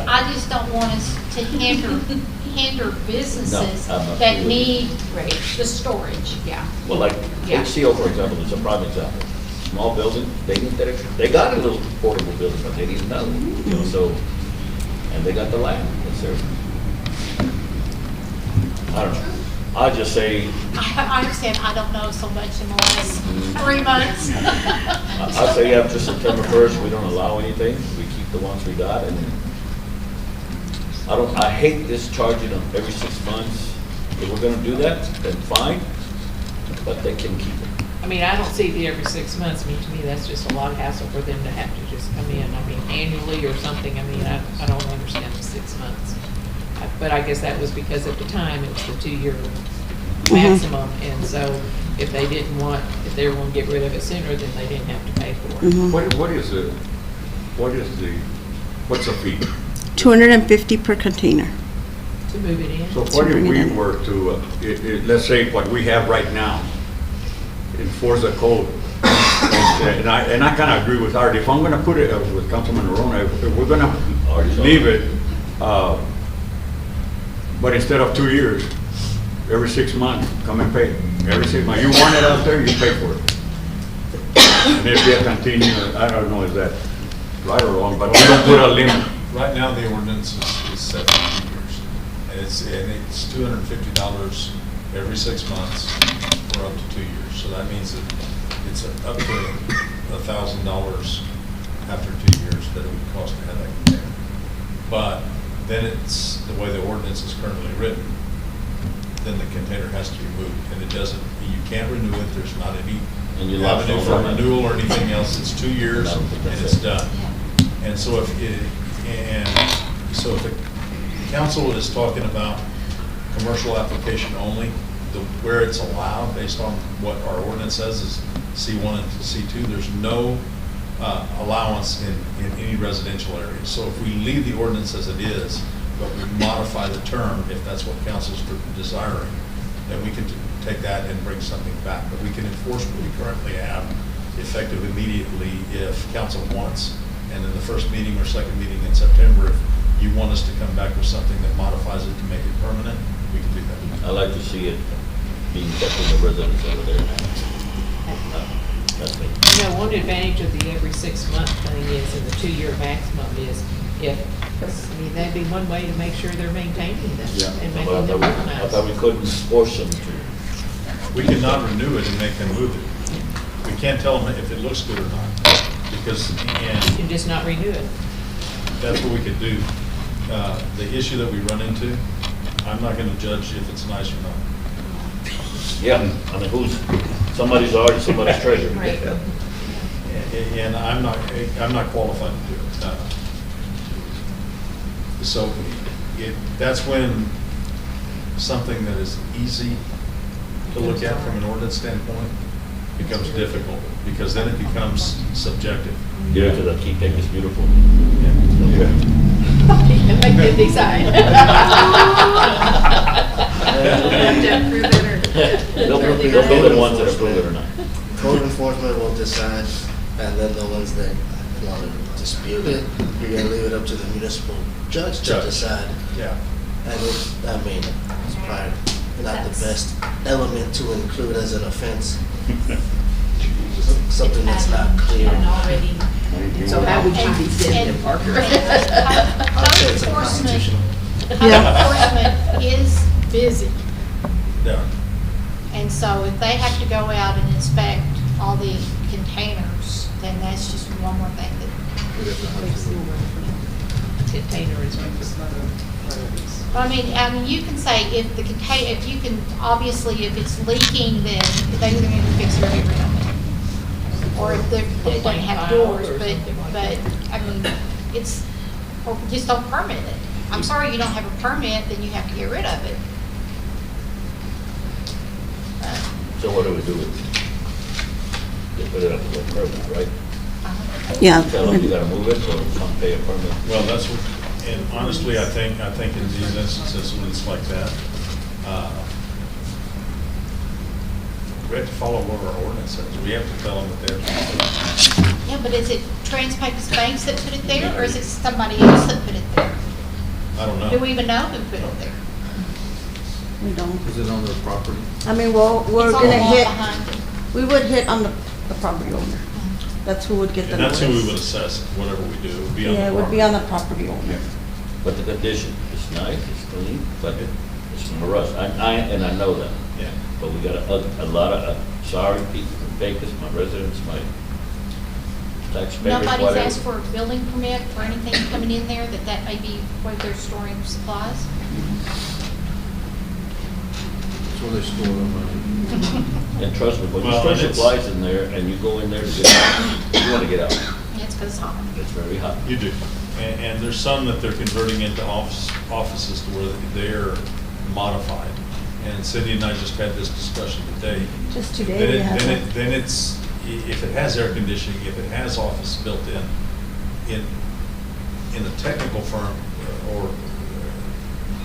I just don't want us to hinder businesses No, I'm not that sure. need the storage. Yeah. Well, like Yeah. HCO, for example, is a prime example. Small building, they need that extra, they got a little portable building, but they need another, you know, so, and they got the land, that's theirs. I don't know. I just say, I understand, I don't know so much in the last 3 months. I say after September 1st, we don't allow anything, we keep the ones we got, and I hate this charging them every 6 months. If we're gonna do that, then fine, but they can keep it. I mean, I don't see the every 6 months. I mean, to me, that's just a lot of hassle for them to have to just come in. I mean, annually or something. I mean, I don't understand the 6 months. But I guess that was because at the time, it was the 2-year maximum. And so if they didn't want, if they were going to get rid of it sooner, then they didn't have to pay for it. What's the fee? $250 per container. To move it in. So what if we were to, let's say what we have right now, enforce the code, and I kind of agree with Art, if I'm going to put it, with Councilman Arona, if we're going to leave it, but instead of 2 years, every 6 months, come and pay. Every 6 months, you want it out there, you pay for it. And if you continue, I don't know, is that right or wrong, but we don't put a limit. Right now, the ordinance is set for 2 years. And it's $250 every 6 months for up to 2 years. So that means that it's up to $1,000 after 2 years that it would cost to have that container. But then it's, the way the ordinance is currently written, then the container has to be moved. And it doesn't, you can't renew it, there's not any And you lost avenue all for that. renewal or anything else. It's 2 years and it's done. And so if the council is talking about commercial application only, where it's allowed based on what our ordinance says is C1 and C2, there's no allowance in any residential area. So if we leave the ordinance as it is, but we modify the term, if that's what council's desiring, then we can take that and bring something back. But we can enforce what we currently have effective immediately if council wants. And in the first meeting or second meeting in September, if you want us to come back with something that modifies it to make it permanent, we can do that. I like to see it being kept in the residence over there. That's me. You know, one advantage of the every 6 month thing is, and the 2-year maximum is, if, I mean, that'd be one way to make sure they're maintaining them and I making them look nice. thought we couldn't force them to. We cannot renew it and make them move it. We can't tell them if it looks good or not, because, You and can just not renew it. that's what we could do. The issue that we run into, I'm not gonna judge if it's nice or not. Yeah, I mean, somebody's already somebody's treasure. Right. And I'm not qualified to do it. So that's when something that is easy to look at from an ordinance standpoint becomes difficult, because then it becomes subjective. Yeah, to the keep Pecos beautiful. Yeah. Like the design. They'll build the ones that approve it or not. Code enforcement will decide, and then the ones that want to dispute it, you're gonna leave it up to the municipal judge to decide. Yeah. And I mean, it's probably not the best element to include as an offense. Something that's not clear. So how would you be sitting in Parker? I'd say it's unconstitutional. Code enforcement is busy. Yeah. And so if they have to go out and inspect all the containers, then that's just one more thing that. Container is I mean, you can say if the container, if you can, obviously, if it's leaking, then they're either going to fix it or get rid of it. Or if it doesn't have doors, but, I mean, it's, or just don't permit it. I'm sorry you don't have a permit, then you have to get rid of it. So what do we do with it? They put it up as a permit, right? Yeah. Tell them you gotta move it, or come pay a permit. Well, that's what, and honestly, I think in these instances when it's like that, we have to follow what our ordinance says. We have to tell them that they're. Yeah, but is it Trans-Pecos Banks that put it there, or is it somebody else that put it there? I don't know. Do we even know who put it there? We don't. Is it on their property? I mean, we're It's on gonna the wall hit, behind it. we would hit on the property owner. That's who would get the And that's who we notice. would assess, whatever we do, it would be on the property. Yeah, it would be on the property owner. But the condition, it's nice, it's clean, but it's for us. And I know that. Yeah. But we got a lot of, sorry people from Pecos, my residents, my taxpayers, Nobody's whatever. asked for a building permit for anything coming in there that may be where they're storing supplies? That's where they store their money. And trust me, when you Well, store and it's- supplies in there and you go in there to get out, you wanna get out. It's because it's hot. It's very hot. You do. And there's some that they're converting into offices to where they're modified. And Cindy and I just had this discussion today. Just today we had one. Then it's, if it has air conditioning, if it has office built in a technical firm or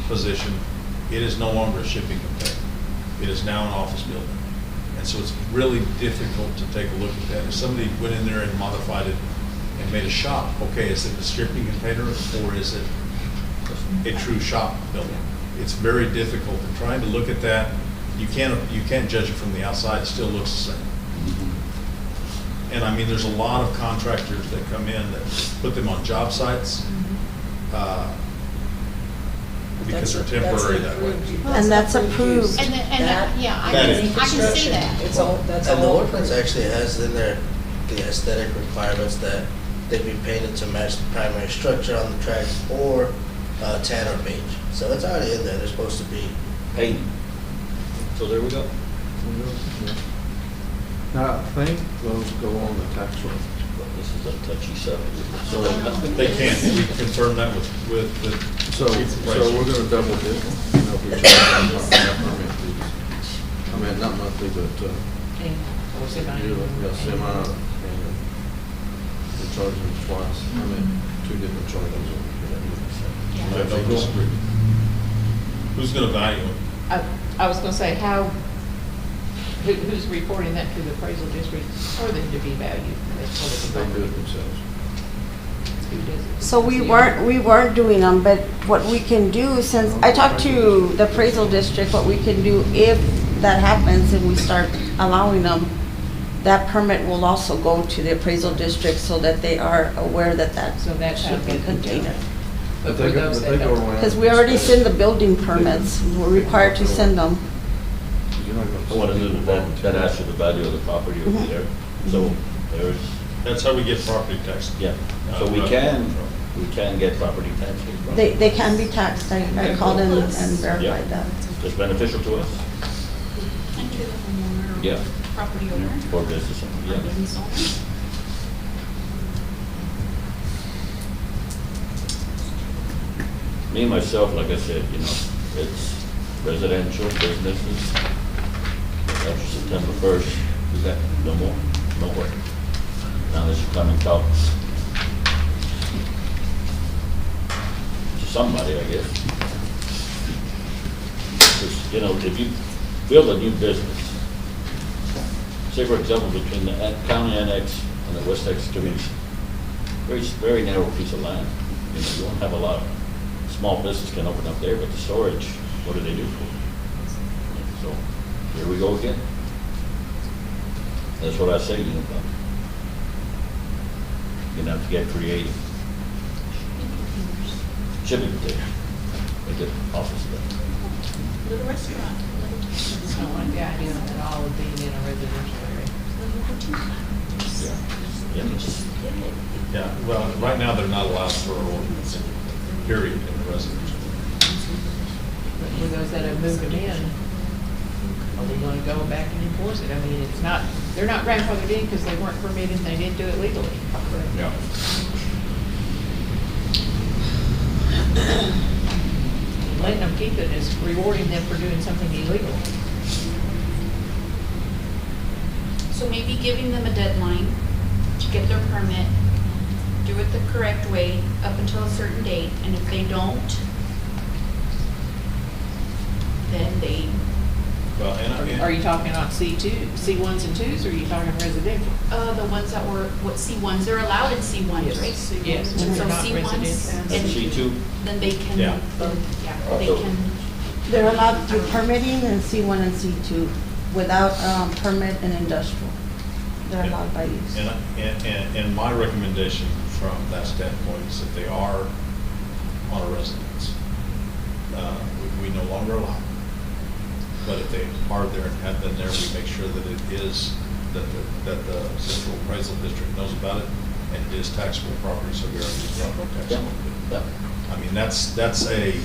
position, it is no longer a shipping container. It is now an office building. And so it's really difficult to take a look at that. If somebody went in there and modified it and made a shop, okay, is it a shipping container or is it a true shop building? It's very difficult. And trying to look at that, you can't judge it from the outside. It still looks the same. And I mean, there's a lot of contractors that come in that put them on job sites because they're temporary that way. And that's approved. Yeah, I That can is see that. It's all, that's all. And the ordinance actually has in there the aesthetic requirements that they be painted to match the primary structure on the tracks or tan or beige. So it's already in there. They're supposed to be Paint. So there we go. Now, I think those go on the tax roll. But this is a touchy subject. So They can't. We confirm that with the. So we're gonna double dip, you know, if we charge them permit fees. I mean, not monthly, but, yearly, yeah, semi, and we charge them twice. I mean, two different charges. I don't disagree. Who's gonna value it? I was gonna say, who's reporting that to the appraisal district for them to be valued? They do it themselves. Who does it? So we weren't doing them, but what we can do, since I talked to the appraisal district, what we can do if that happens and we start allowing them, that permit will also go to the appraisal district so that they are aware that that's So that's how shipping good we do container. it. But for they go, those but they that go don't- around. Because we already send the building permits, we're required to send them. You're not I want to do that adds to the value of the property over there. So there's, That's how we get property tax. yeah, so we can get property tax. from- They can be taxed, I called in and verified Yeah. that. It's beneficial to us. And to the homeowner Yeah. or property owner. For business, or yeah. business owner. Me, myself, like I said, you know, it's residential businesses. After September 1st, we got no more, nowhere. Now unless you come and talk to somebody, I guess. 'Cause, you know, if you build a new business, say for example, between the county annex and the West Texas community, very narrow piece of land. You know, you won't have a lot of small business can open up there, but the storage, what do they do for it? So, here we go again. That's what I say, you know, about you're gonna have to get creative. Shipping container, make it office there. Little restaurant. I don't like the idea at all of being in a residential area. Yeah, well, right now, they're not allowed for ordinance, period, in the residential. But for those that have moved them in, are we gonna go back and enforce it? I mean, it's not, they're not grandfathered in because they weren't permitted and they didn't do it legally. Yeah. Letting them keep it is rewarding them for doing something illegal. So maybe giving them a deadline to get their permit, do it the correct way up until a certain date, and if they don't, then they, Well, and Are you talking on C2, C1s and 2s, or are you talking residential? the ones that were, what, C1s, they're allowed in C1s, right? Yes, So when they're not C1s, residential. and C2? then they can, Yeah. they can, They're allowed through permitting in C1 and C2 without permit in industrial. They're allowed by use. And my recommendation from that standpoint is that they are on a residence. We no longer allow them. But if they are there and have been there, we make sure that it is, that the central appraisal district knows about it, and it is taxable property, so we are property taxable. Yeah. I mean, that's a, it's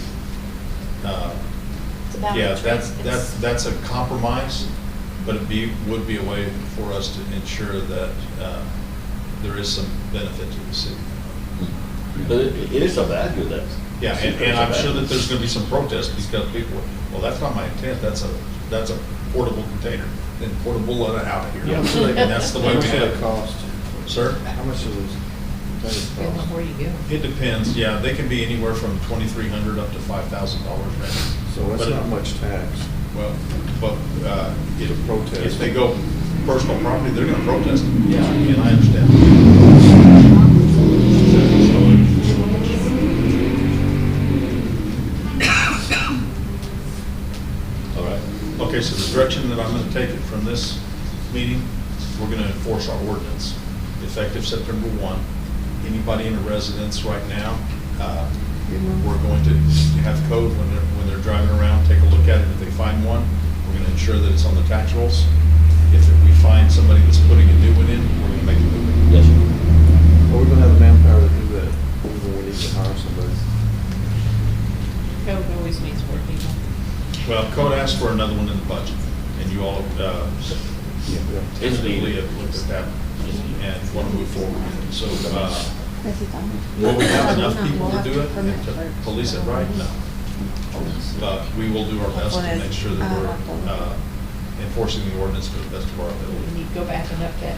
a balance, yeah, right? that's a compromise, but would be a way for us to ensure that there is some benefit to the city. But it is a value that. Yeah, and I'm sure that there's gonna be some protest because people, well, that's not my intent, that's a portable container, then portable out of here. Yeah. And that's the way How we much do have they it. cost? Sir? How much do those containers Depending on cost? where you go. It depends, yeah, they can be anywhere from $2,300 up to $5,000 rent. So that's But not much tax. Well, but To protest. if they go personal property, they're gonna protest it. Yeah. And I understand. All right. Okay, so the direction that I'm gonna take it from this meeting, we're gonna enforce our ordinance, effective September 1. Anybody in a residence right now, we're going to have code when they're driving around, take a look at it. If they find one, we're gonna ensure that it's on the tax rolls. If we find somebody that's putting a new one in, we're gonna make it move. Yes, sir. Are we gonna have the manpower to do that, even when we need to hire somebody? Code always needs more people. Well, code asked for another one in the budget, and you all tentatively have looked at that and want to move forward. So, will we have enough people to do it and to police it right? No. But we will do our best to make sure that we're enforcing the ordinance to the best of our We ability. need to go back and up that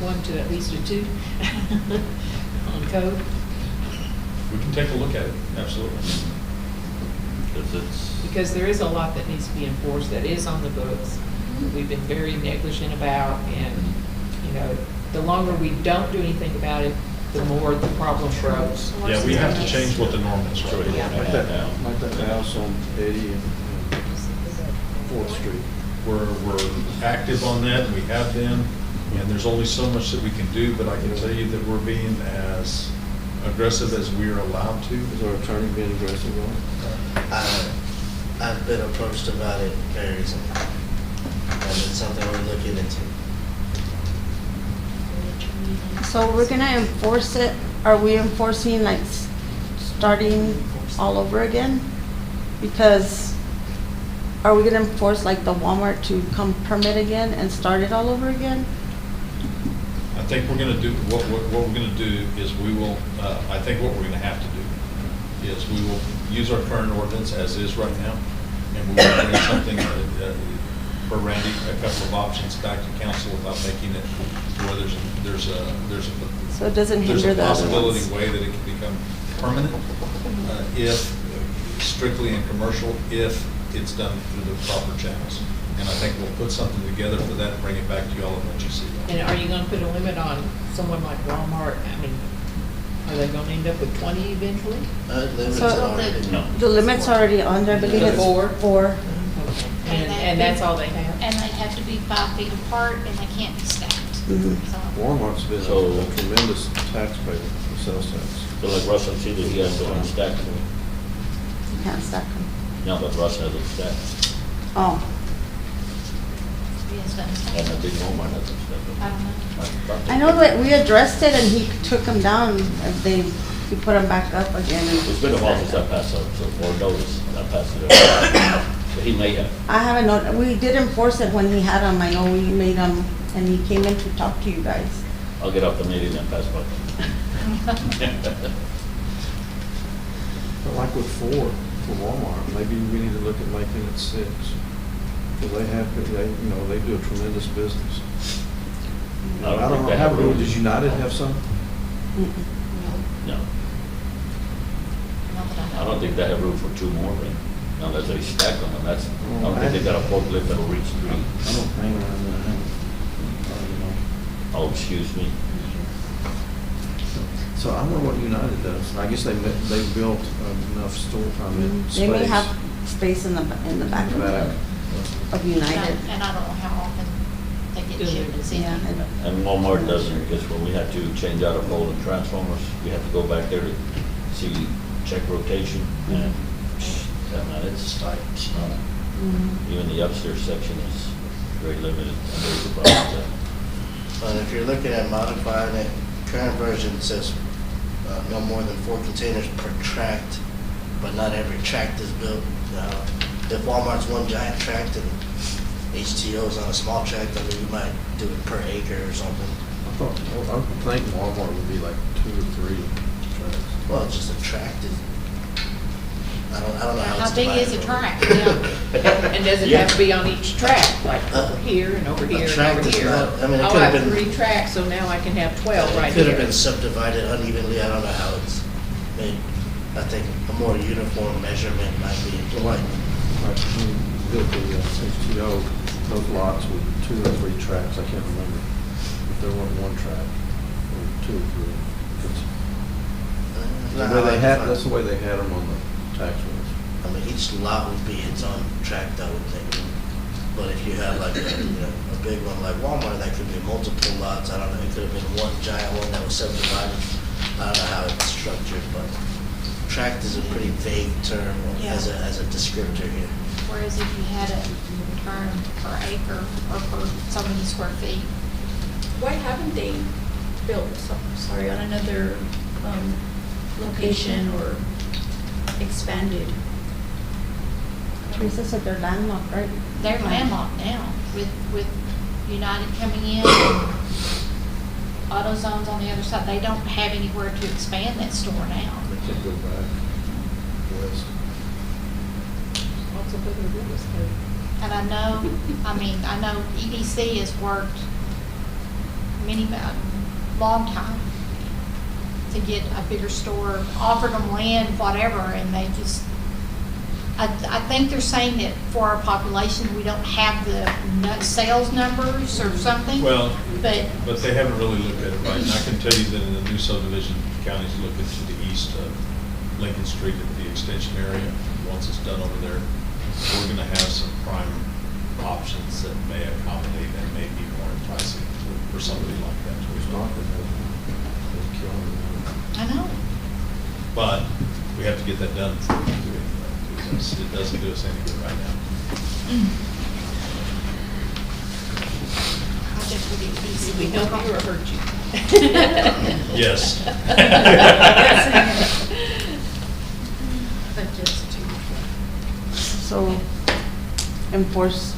1 to at least a 2 on code. We can take a look at it, absolutely. Because there is a lot that needs to be enforced that is on the books, that we've been very negligent about, and, you know, the longer we don't do anything about it, the more the problem grows. Yeah, we have to change what the norm is right Yeah. now. Like that house on 80 and 4th Street. We're active on that, and we have been, and there's only so much that we can do, but I can tell you that we're being as aggressive as we are allowed to. Is our attorney being aggressive on it? I've been approached about it very recently, and it's something we're looking into. So we're gonna enforce it, are we enforcing like starting all over again? Because are we gonna enforce like the Walmart to come permit again and start it all over again? I think we're gonna do, what we're gonna do is we will, I think what we're gonna have to do is we will use our current ordinance as is right now, and we will bring something, for Randy, a couple of options back to council without making it to where there's So it doesn't there's hinder a the other possibility ones. way that it can become permanent, if strictly in commercial, if it's done through the proper channels. And I think we'll put something together for that and bring it back to you all and let you see that. And are you gonna put a limit on someone like Walmart? I mean, are they gonna end up with 20 eventually? The limit's already on there, I believe it's Four? 4. And that's all they have? And they have to be 5 feet apart, and they can't be stacked. Walmart's been So- a tremendous taxpayer, sales tax. So like Russell City, he has to unstack them. You can't stack them. No, but Russ has them stacked. Oh, Yes, but And the big Walmart has them stacked. I don't know. I know that we addressed it and he took them down, he put them back up again. It's been a while since I passed out, so, or noticed, I passed it out. But he may have. I haven't known, we did enforce it when he had them, I know we made them, and he came in to talk to you guys. I'll get off the meeting and pass by. But like with 4 for Walmart, maybe we need to look at making it 6. Because they do a tremendous business. I don't I don't think know, they have have, room. does United have some? No. I don't think they have room for 2 more, then. Unless they stack them, and that's, I don't think they got a forklift that'll reach 3. I don't hang around there. Oh, excuse me. So I wonder what United does. I guess they built enough store space. They may have space in the back of United. And I don't know how often they get shipments in. And Walmart doesn't, because when we had to change out a pole and transformers, we had to go back there to see, check rotation, and man, it's tight. Even the upstairs section is very limited, and there's a problem with that. But if you're looking at modifying it, current version says no more than 4 containers per tract, but not every tract is built. If Walmart's one giant tract and HTO's on a small tract, I mean, we might do it per acre or something. I would think Walmart would be like 2 or 3 tracts. Well, it's just a tract. I don't know how How it's big is a divided. tract? And does it have to be on each track, like over here and over here and tract over is here? not- I mean, it Oh, could I have have been- 3 tracks, so now I can have 12 right It could have here. been subdivided unevenly. I don't know how it's made. I think a more uniform measurement might be in play. Like when we built the HTO, those lots were 2 or 3 tracks, I can't remember. If there wasn't 1 track, or 2 or 3. That's the way they had them on the tax rolls. I mean, each lot would be its own tract, I would think. But if you have like a big one like Walmart, that could be multiple lots. I don't know, it could have been one giant one that was subdivided. I don't know how it's structured, but tract is a pretty vague term as a descriptor here. Whereas if you had a term per acre or per so many square feet. Why haven't they built, sorry, on another location or expanded? Teresa said they're landlocked, right? They're landlocked now with United coming in and AutoZone's on the other side. They don't have anywhere to expand that store now. They can't go back west. What's up with the real estate? And I know EDC has worked long time to get a bigger store, offered them land, whatever, and they just, I think they're saying that for our population, we don't have the sales numbers or something. Well, But but they haven't really looked at it right. And I can tell you that in the new subdivision, the county's looking to the east of Lincoln Street at the extension area. Once it's done over there, we're gonna have some prime options that may accommodate and may be more enticing for somebody like that. I know. But we have to get that done before we can do anything. Because it doesn't do us any good right now. Did we help you or hurt you? Yes. So enforce.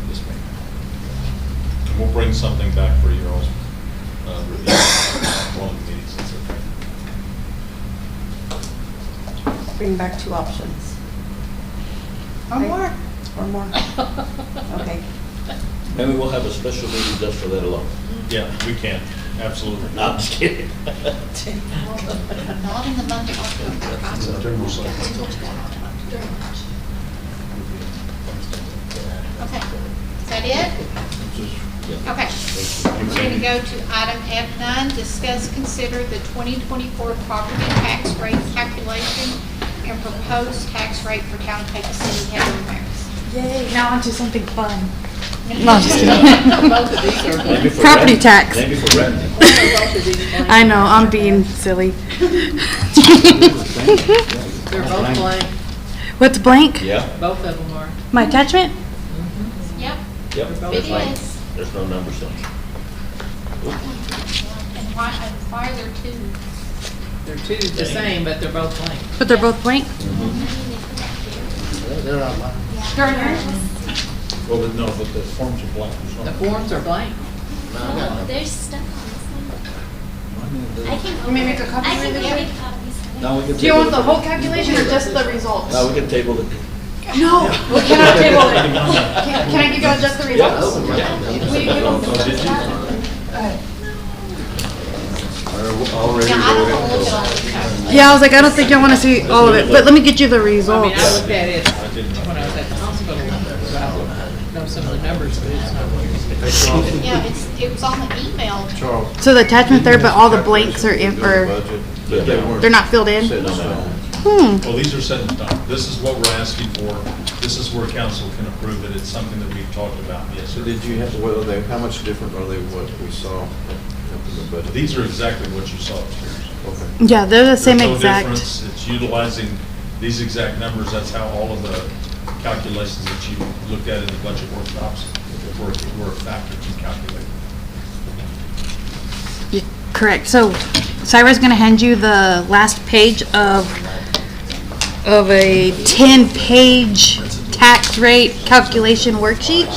Yes, ma'am. We'll bring something back for your all's review. One of the meetings, that's okay. bring back 2 options. Or more. Or more. Okay. Maybe we'll have a special meeting just for that alone. Yeah, we can, absolutely. No, I'm just kidding. Not in the month of October. September 2nd. Okay, is that it? Okay. We're going to go to item F9, discuss, consider the 2024 property tax rate calculation and proposed tax rate for Town of Pecos City, Heather Ramirez. Yay, now onto something fun. No, I'm just kidding. Maybe for Property rent- tax. Maybe for renting. I know, I'm being silly. They're both blank. What's blank? Yeah, Both of them are. My attachment? Yep, yep. it is. There's no numbers on it. And why are there 2? They're two the same, but they're both blank. But they're both blank? They're online. They're in there? Well, no, but the forms are blank. The forms are blank. Oh, there's stuff on this one. I can. You may make a copy I of can it? go make copies. Now we can Do you table want it the for- whole calculation or just the results? No, we can table it. No, we cannot table it. Can I give y'all just the results? Will you give them? Already Yeah, I don't voted. know what y'all. Yeah, I was like, I don't think y'all want to see all of it, but let me get you the I mean, results. I looked at it when I was at the hospital, I know some of the numbers, but it's not here. Yeah, it was on the email. Charles. So the attachment there, but all the blanks are in, or They weren't they're not filled in? set in stone. Well, these are set in stone. This is what we're asking for. This is where council can approve it. It's something that we've talked about, yes, So sir. did you have to, what are they, how much different are they what we saw in the budget? These are exactly what you saw upstairs. Okay. Yeah, they're the same There's no exact. difference. It's utilizing these exact numbers. That's how all of the calculations that you looked at in the budget workshops were factored to calculate. Yeah, correct. So Cyra's gonna hand you the last page of a 10-page tax rate calculation worksheet.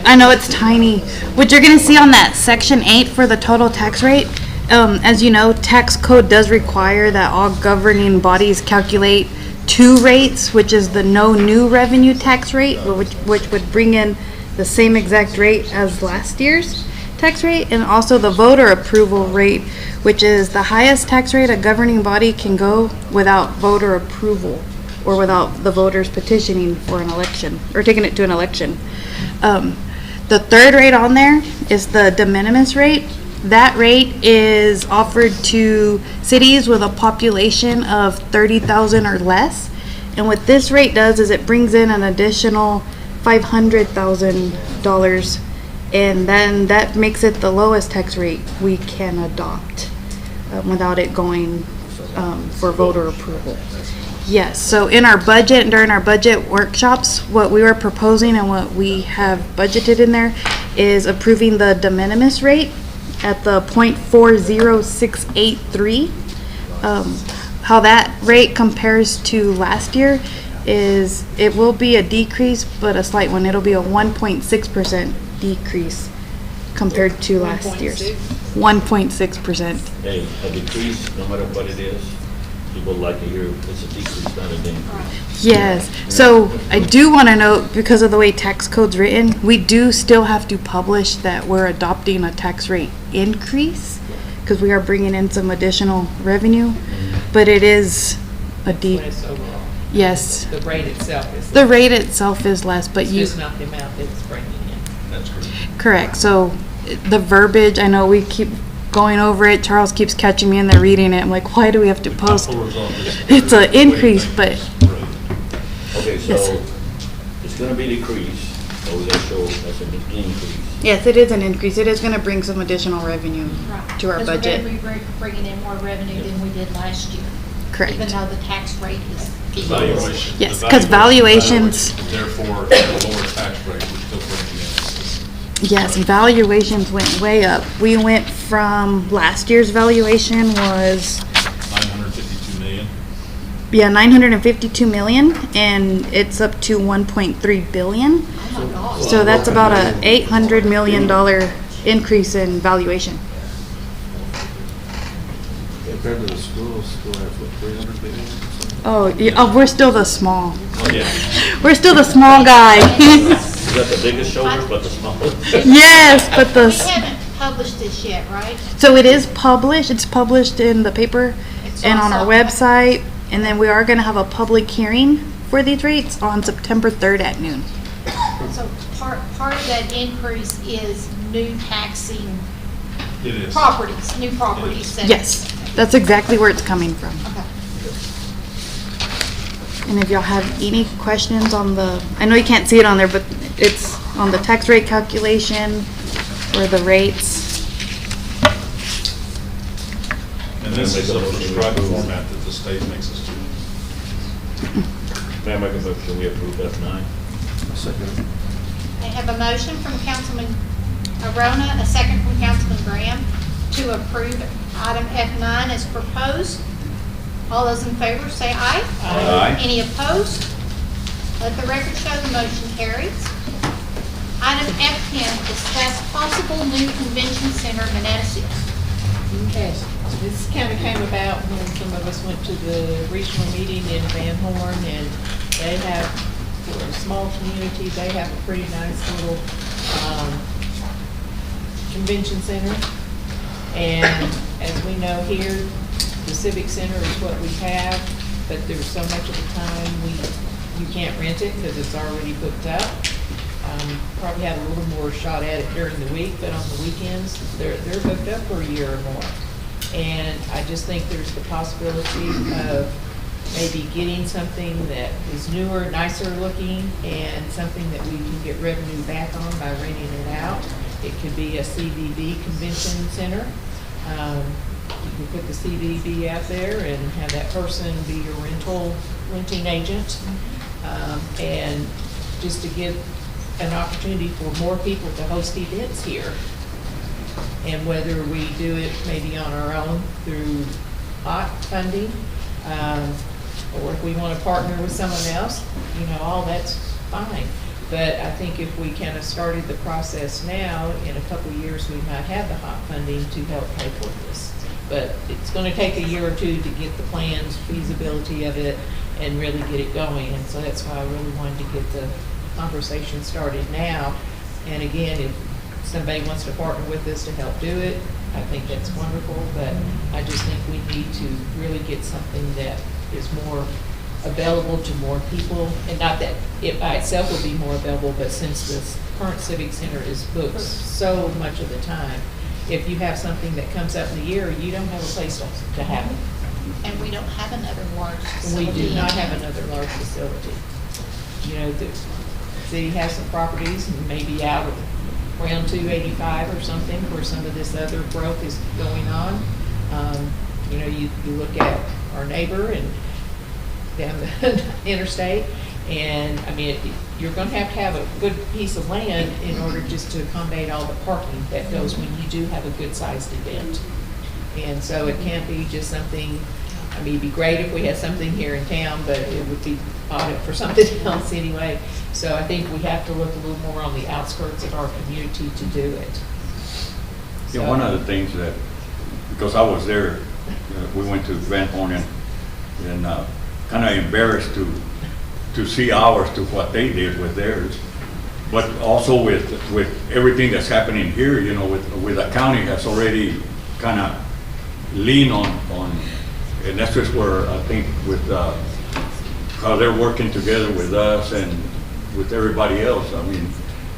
I know it's tiny. What you're gonna see on that section 8 for the total tax rate, as you know, tax code does require that all governing bodies calculate 2 rates, which is the no new revenue tax rate, which would bring in the same exact rate as last year's tax rate, and also the voter approval rate, which is the highest tax rate a governing body can go without voter approval or without the voters petitioning for an election or taking it to an election. The third rate on there is the de minimis rate. That rate is offered to cities with a population of 30,000 or less. And what this rate does is it brings in an additional $500,000, and then that makes it the lowest tax rate we can adopt without it going for voter approval. Yes, so in our budget, during our budget workshops, what we were proposing and what we have budgeted in there is approving the de minimis rate at the 0.40683. How that rate compares to last year is it will be a decrease, but a slight one. It'll be a 1.6% decrease compared to last year's. 1.6%. Hey, a decrease, no matter what it is, people like to hear it's a decrease, not an increase. Yes, so I do want to note, because of the way tax code's written, we do still have to publish that we're adopting a tax rate increase, because we are bringing in some additional revenue, but it is a When it's overall. yes. The rate itself is. The rate itself is less, but It's you, just not the amount it's bringing in. That's correct. correct, so the verbiage, I know we keep going over it, Charles keeps catching me in there reading it, I'm like, why do we have to post? It's an increase, but Okay, Yes. so it's gonna be decreased, so we gotta show that's an increase. yes, it is an increase, it is gonna bring some additional revenue to our budget. Because we're going to be bringing in more revenue than we did last year. Correct. Even though the tax rate is. Valuation. Yes, the 'cause valuations- Therefore, the lower tax rate would still bring you in. Yes, valuations went way up. We went from, last year's valuation was, 952 million. yeah, 952 million, and it's up to 1.3 billion. Oh my gosh. So that's about a $800 million increase in valuation. Compared to the school has what, 300 million or something? Oh, yeah, oh, we're still the small. Oh, yeah. We're still the small guy. You got the biggest shoulders, but the smallest. Yes, but the, We haven't published this yet, right? so it is published, it's published in the paper It's and on our also- website, and then we are gonna have a public hearing for these rates on September 3rd at noon. So part of that increase is new taxing It is. properties, new properties. that- Yes, that's exactly where it's coming from. Okay. And if y'all have any questions on the, I know you can't see it on there, but it's on the tax rate calculation or the rates. And this is a prescribed format that the state makes us do. May I make a motion, we approve F9? Second. I have a motion from Councilman Arona, a second from Councilman Graham, to approve item F9 as proposed. All those in favor say aye. Aye. Any opposed? Let the record show the motion carries. Item F10, discuss possible new convention center in Manatee. Okay, this kind of came about when some of us went to the regional meeting in Van Horn, and they have, for a small community, they have a pretty nice little convention center. And as we know here, the Civic Center is what we have, but there's so much of the time you can't rent it because it's already booked up. Probably have a little more shot at it during the week, but on the weekends, they're booked up for a year or more. And I just think there's the possibility of maybe getting something that is newer, nicer looking, and something that we can get revenue back on by renting it out. It could be a CVB convention center. You can put the CVB out there and have that person be your renting agent. And just to give an opportunity for more people to host events here. And whether we do it maybe on our own through hot funding, or if we want to partner with someone else, all that's fine. But I think if we kind of started the process now, in a couple of years, we might have the hot funding to help pay for this. But it's going to take a year or two to get the plans, feasibility of it, and really get it going. And so that's why I really wanted to get the conversation started now. And again, if somebody wants to partner with us to help do it, I think that's wonderful. But I just think we need to really get something that is more available to more people. And not that it by itself will be more available, but since this current Civic Center is booked so much of the time, if you have something that comes up in the year, you don't have a place to have it. And we don't have another large And facility. we do not have another large facility. The city has some properties, and maybe out around 285 or something, where some of this other growth is going on. You look at our neighbor and down the interstate, and I mean, you're going to have a good piece of land in order just to accommodate all the parking that goes when you do have a good-sized event. And so it can't be just something, I mean, it'd be great if we had something here in town, but it would be odd for something else anyway. So I think we have to look a little more on the outskirts of our community to do it. Yeah, one of the things that, because I was there, we went to Van Horn and kind of embarrassed to see ours to what they did with theirs. But also with everything that's happening here, with the county has already kind of lean on, and that's just where I think with how they're working together with us and with everybody else. I mean,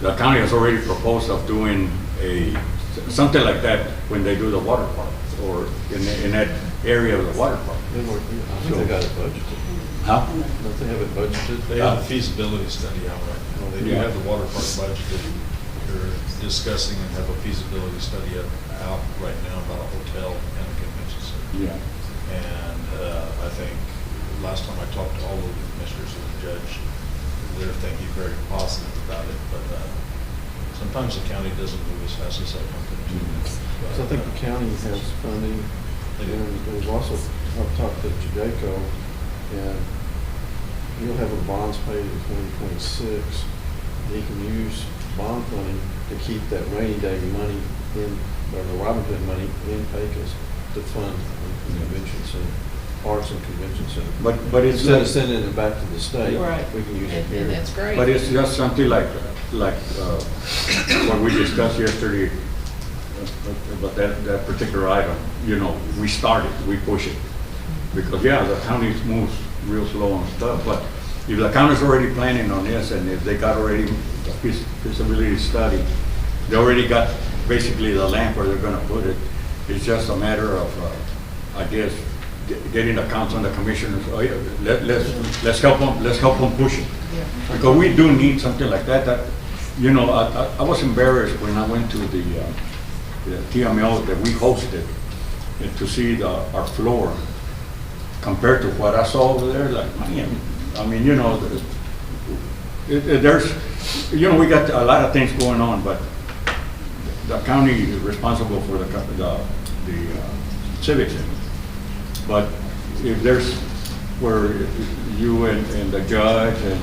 the county has already proposed of doing something like that when they do the water park or in that area of the water park. I think they got it budgeted. Huh? Don't they have it budgeted? They have a feasibility study out right now. They do Yeah. have the water park budgeted. They're discussing and have a feasibility study out right now about a hotel and a convention center. Yeah. And I think last time I talked to all of the commissioners and the judge, they're thinking very positive about it, but sometimes the county doesn't move as fast as they want them to. So I think the county has funding, and there's also, I've talked to Jadeco, and he'll have a bonds paid in 2026. He can use bond funding to keep that rainy day money in, or the Robin Hood money in Pecos to fund the convention center, arts and convention center. But it's Instead of like, sending it back to the state, Right. we can use it And here. that's great. but it's just something like what we discussed yesterday about that particular item. You know, we started, we push it. Because, yeah, the county moves real slow on stuff, but if the county's already planning on this, and if they got already a feasibility study, they already got basically the land where they're gonna put it. It's just a matter of, I guess, getting the council and the commissioners, oh, yeah, let's help them push it. Because we do need something like that, you know, I was embarrassed when I went to the TML that we hosted, and to see our floor compared to what I saw over there, like, man, I mean, you know, there's, you know, we got a lot of things going on, but the county is responsible for the civic center. But if there's where you and the judge and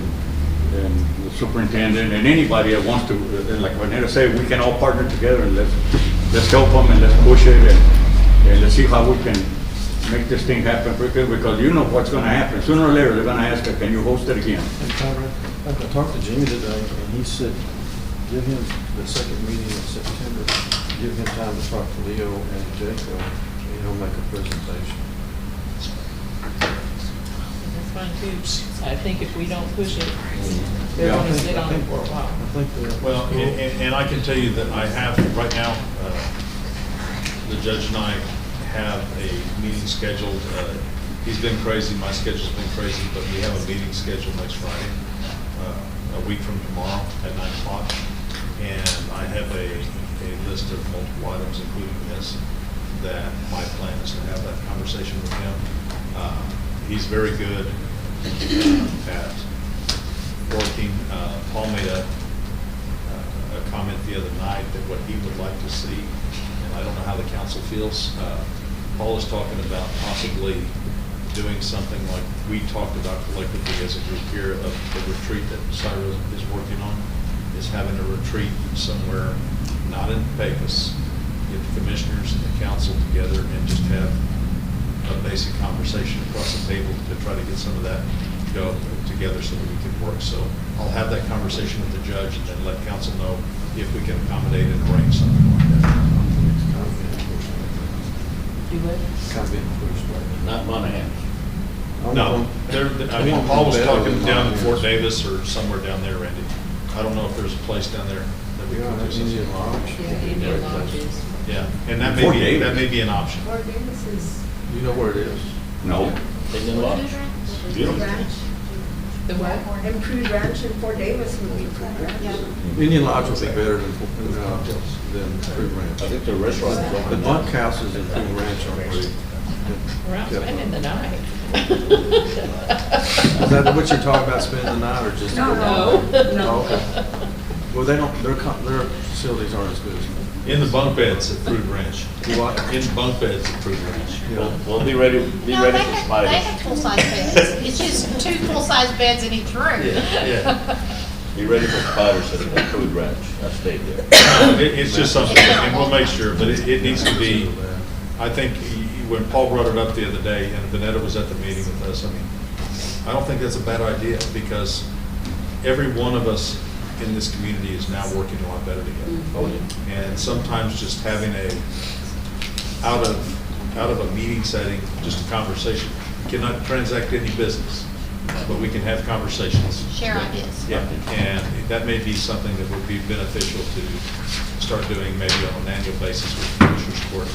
the superintendent and anybody that wants to, like Vanessa said, we can all partner together and let's help them and let's push it and let's see how we can make this thing happen quicker, because you know what's gonna happen. Sooner or later, they're gonna ask her, can you host it again? And Conrad, I talked to Jimmy today, and he said, give him the second meeting in September, give him time to talk to Leo and Jacob, and he'll make a presentation. That's fine too. I think if we don't push it, they're Yeah, gonna sit on it for a while. I think Well, and I can tell you that I have, right now, the judge and I have a meeting scheduled. He's been crazy, my schedule's been crazy, but we have a meeting scheduled next Friday, a week from tomorrow at 9 o'clock. And I have a list of multiple items, including this, that my plan is to have that conversation with him. He's very good at working. Paul made a comment the other night that what he would like to see, and I don't know how the council feels. Paul is talking about possibly doing something like we talked about collectively as a group here, of the retreat that Cyrus is working on, is having a retreat somewhere, not in Pecos, get the commissioners and the council together and just have a basic conversation across the table to try to get some of that go together so that we can work. So I'll have that conversation with the judge and then let council know if we can accommodate and arrange something like that. Do what? Kind of been pushed right Not Monahan. No, I mean, Paul was talking down in Fort Davis or somewhere down there, Randy. I don't know if there's a place down there that we Yeah, could do that's Indian something. Lodge. Yeah, Indian lodges. Yeah, and that Fort may Davis. be an option. Fort Davis is You know where it is? No. Indian Lodge. Beautiful. the what? Improved ranch in Fort Davis would be improved ranch. Indian Lodge would be better than Fruit Ranch. I think the restaurant is The open. bunkhouses in Fruit Ranch are pretty. We're out spending the night. Is that what you're talking about, spending the night, or just? No. Oh, okay. Well, they don't, their facilities aren't as good as. In the bunk beds at Fruit Ranch. What? In bunk beds at Fruit Ranch. We'll be ready No, for they have spiders. full-size beds. It's just 2 full-size beds in each room. Yeah. Be ready for spiders at the food ranch. I stayed there. It's just something, and we'll make sure, but it needs to be, I think, when Paul brought it up the other day, and Vanetta was at the meeting with us, I mean, I don't think that's a bad idea, because every one of us in this community is now working a lot better together. Oh, yeah. And sometimes just having out of a meeting setting, just a conversation, we cannot transact any business, but we can have conversations. Share ideas. Yeah, and that may be something that would be beneficial to start doing maybe on an annual basis with the Commissioners Court.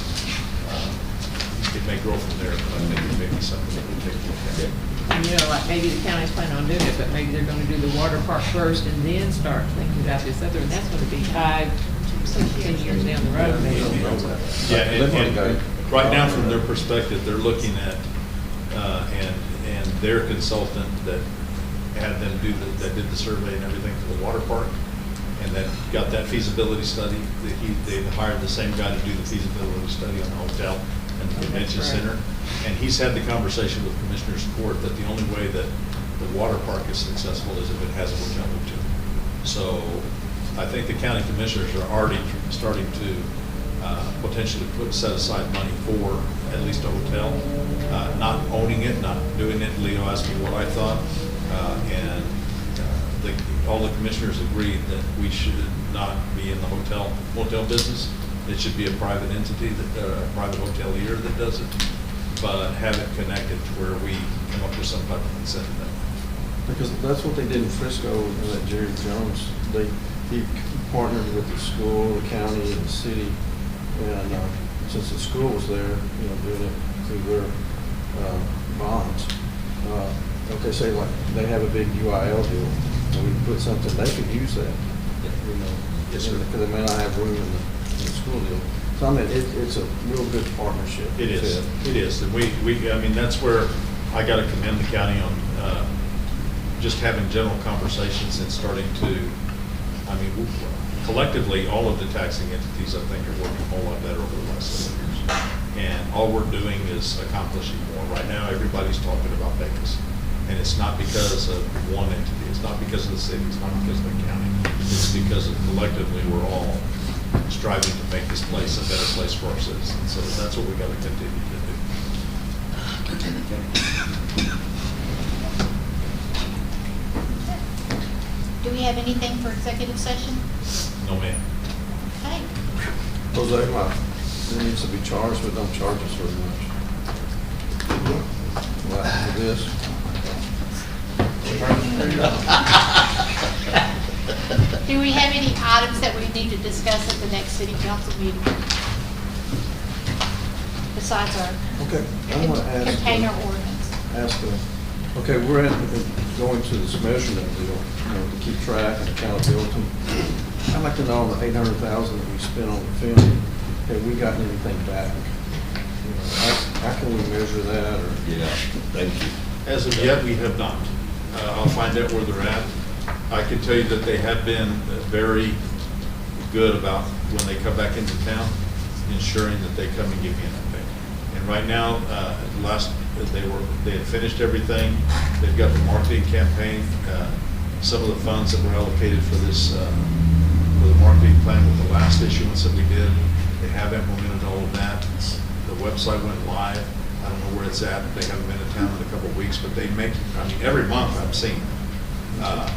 It may grow from there, but I think it may be something that we take a look at. And you know, like maybe the county's planning on doing it, but maybe they're gonna do the water park first and then start thinking about this other, and that's gonna be 5, 6, 10 years down the road, maybe. Yeah, and right now, from their perspective, they're looking at, and their consultant that had them that did the survey and everything for the water park, and that got that feasibility study, they hired the same guy to do the feasibility study on the hotel and the convention center. And he's had the conversation with Commissioners Court that the only way that the water park is successful is if it has a hotel room too. So I think the county commissioners are already starting to potentially set aside money for at least a hotel, not owning it, not doing it. Leo asked me what I thought, and all the commissioners agreed that we should not be in the motel business. It should be a private entity, a private hotelier that does it, but have it connected to where we come up with some type of incentive. Because that's what they did in Frisco with that Jerry Jones. He partnered with the school, the county, and the city, and since the school was there, doing it through their bonds. Okay, say like they have a big UIL deal, and we put something, they could use that, Yes, sir. because they may not have room in the school deal. So I mean, it's a real good partnership. It is, and I mean, that's where I gotta commend the county on, just having general conversations and starting to, I mean, collectively, all of the taxing entities, I think, are working a whole lot better over the last several years. And all we're doing is accomplishing more. Right now, everybody's talking about Pecos. And it's not because of one entity, it's not because of the city, it's not because of the county. It's because of collectively, we're all striving to make this place a better place for our citizens. So that's what we gotta continue to do. Do we have anything for executive session? No, ma'am. Okay. Jose, there needs to be charged, but don't charge us very much. What happened to this? Do we have any items that we need to discuss at the next city council meeting? Besides our Okay, I want to ask. container ordinance? Okay, we're going to this measurement deal, to keep track and accountability. I'd like to know the 800,000 that we spent on the film, have we gotten anything back? How can we measure that, or? Yeah, thank you. As of yet, we have not. I'll find out where they're at. I can tell you that they have been very good about when they come back into town, ensuring that they come and give me an update. And right now, they had finished everything. They've got the marketing campaign. Some of the funds that were allocated for this, for the marketing plan with the last issuance that we did, they have implemented all of that. The website went live. I don't know where it's at. They haven't been in town in a couple of weeks, but they every month I'm seeing them.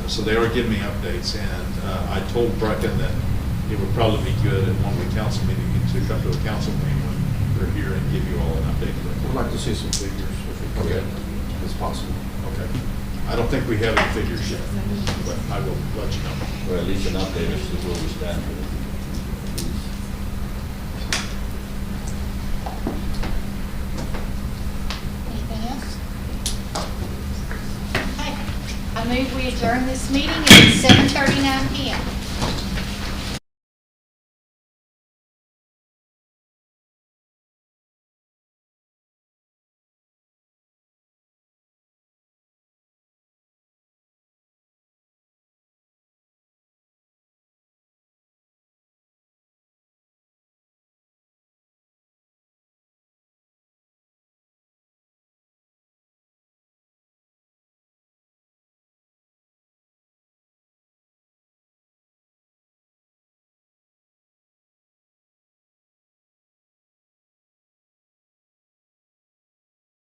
So they are giving me updates, and I told Brecken that it would probably be good at one of the council meetings to come to a council meeting when they're here and give you all an update. We'd like to see some figures, if we could, if it's possible. Okay. I don't think we have any figures yet, but I will let you know. Or at least an update as to where we stand with it. Anything else? Okay. I move we adjourn this meeting at 7:39 PM.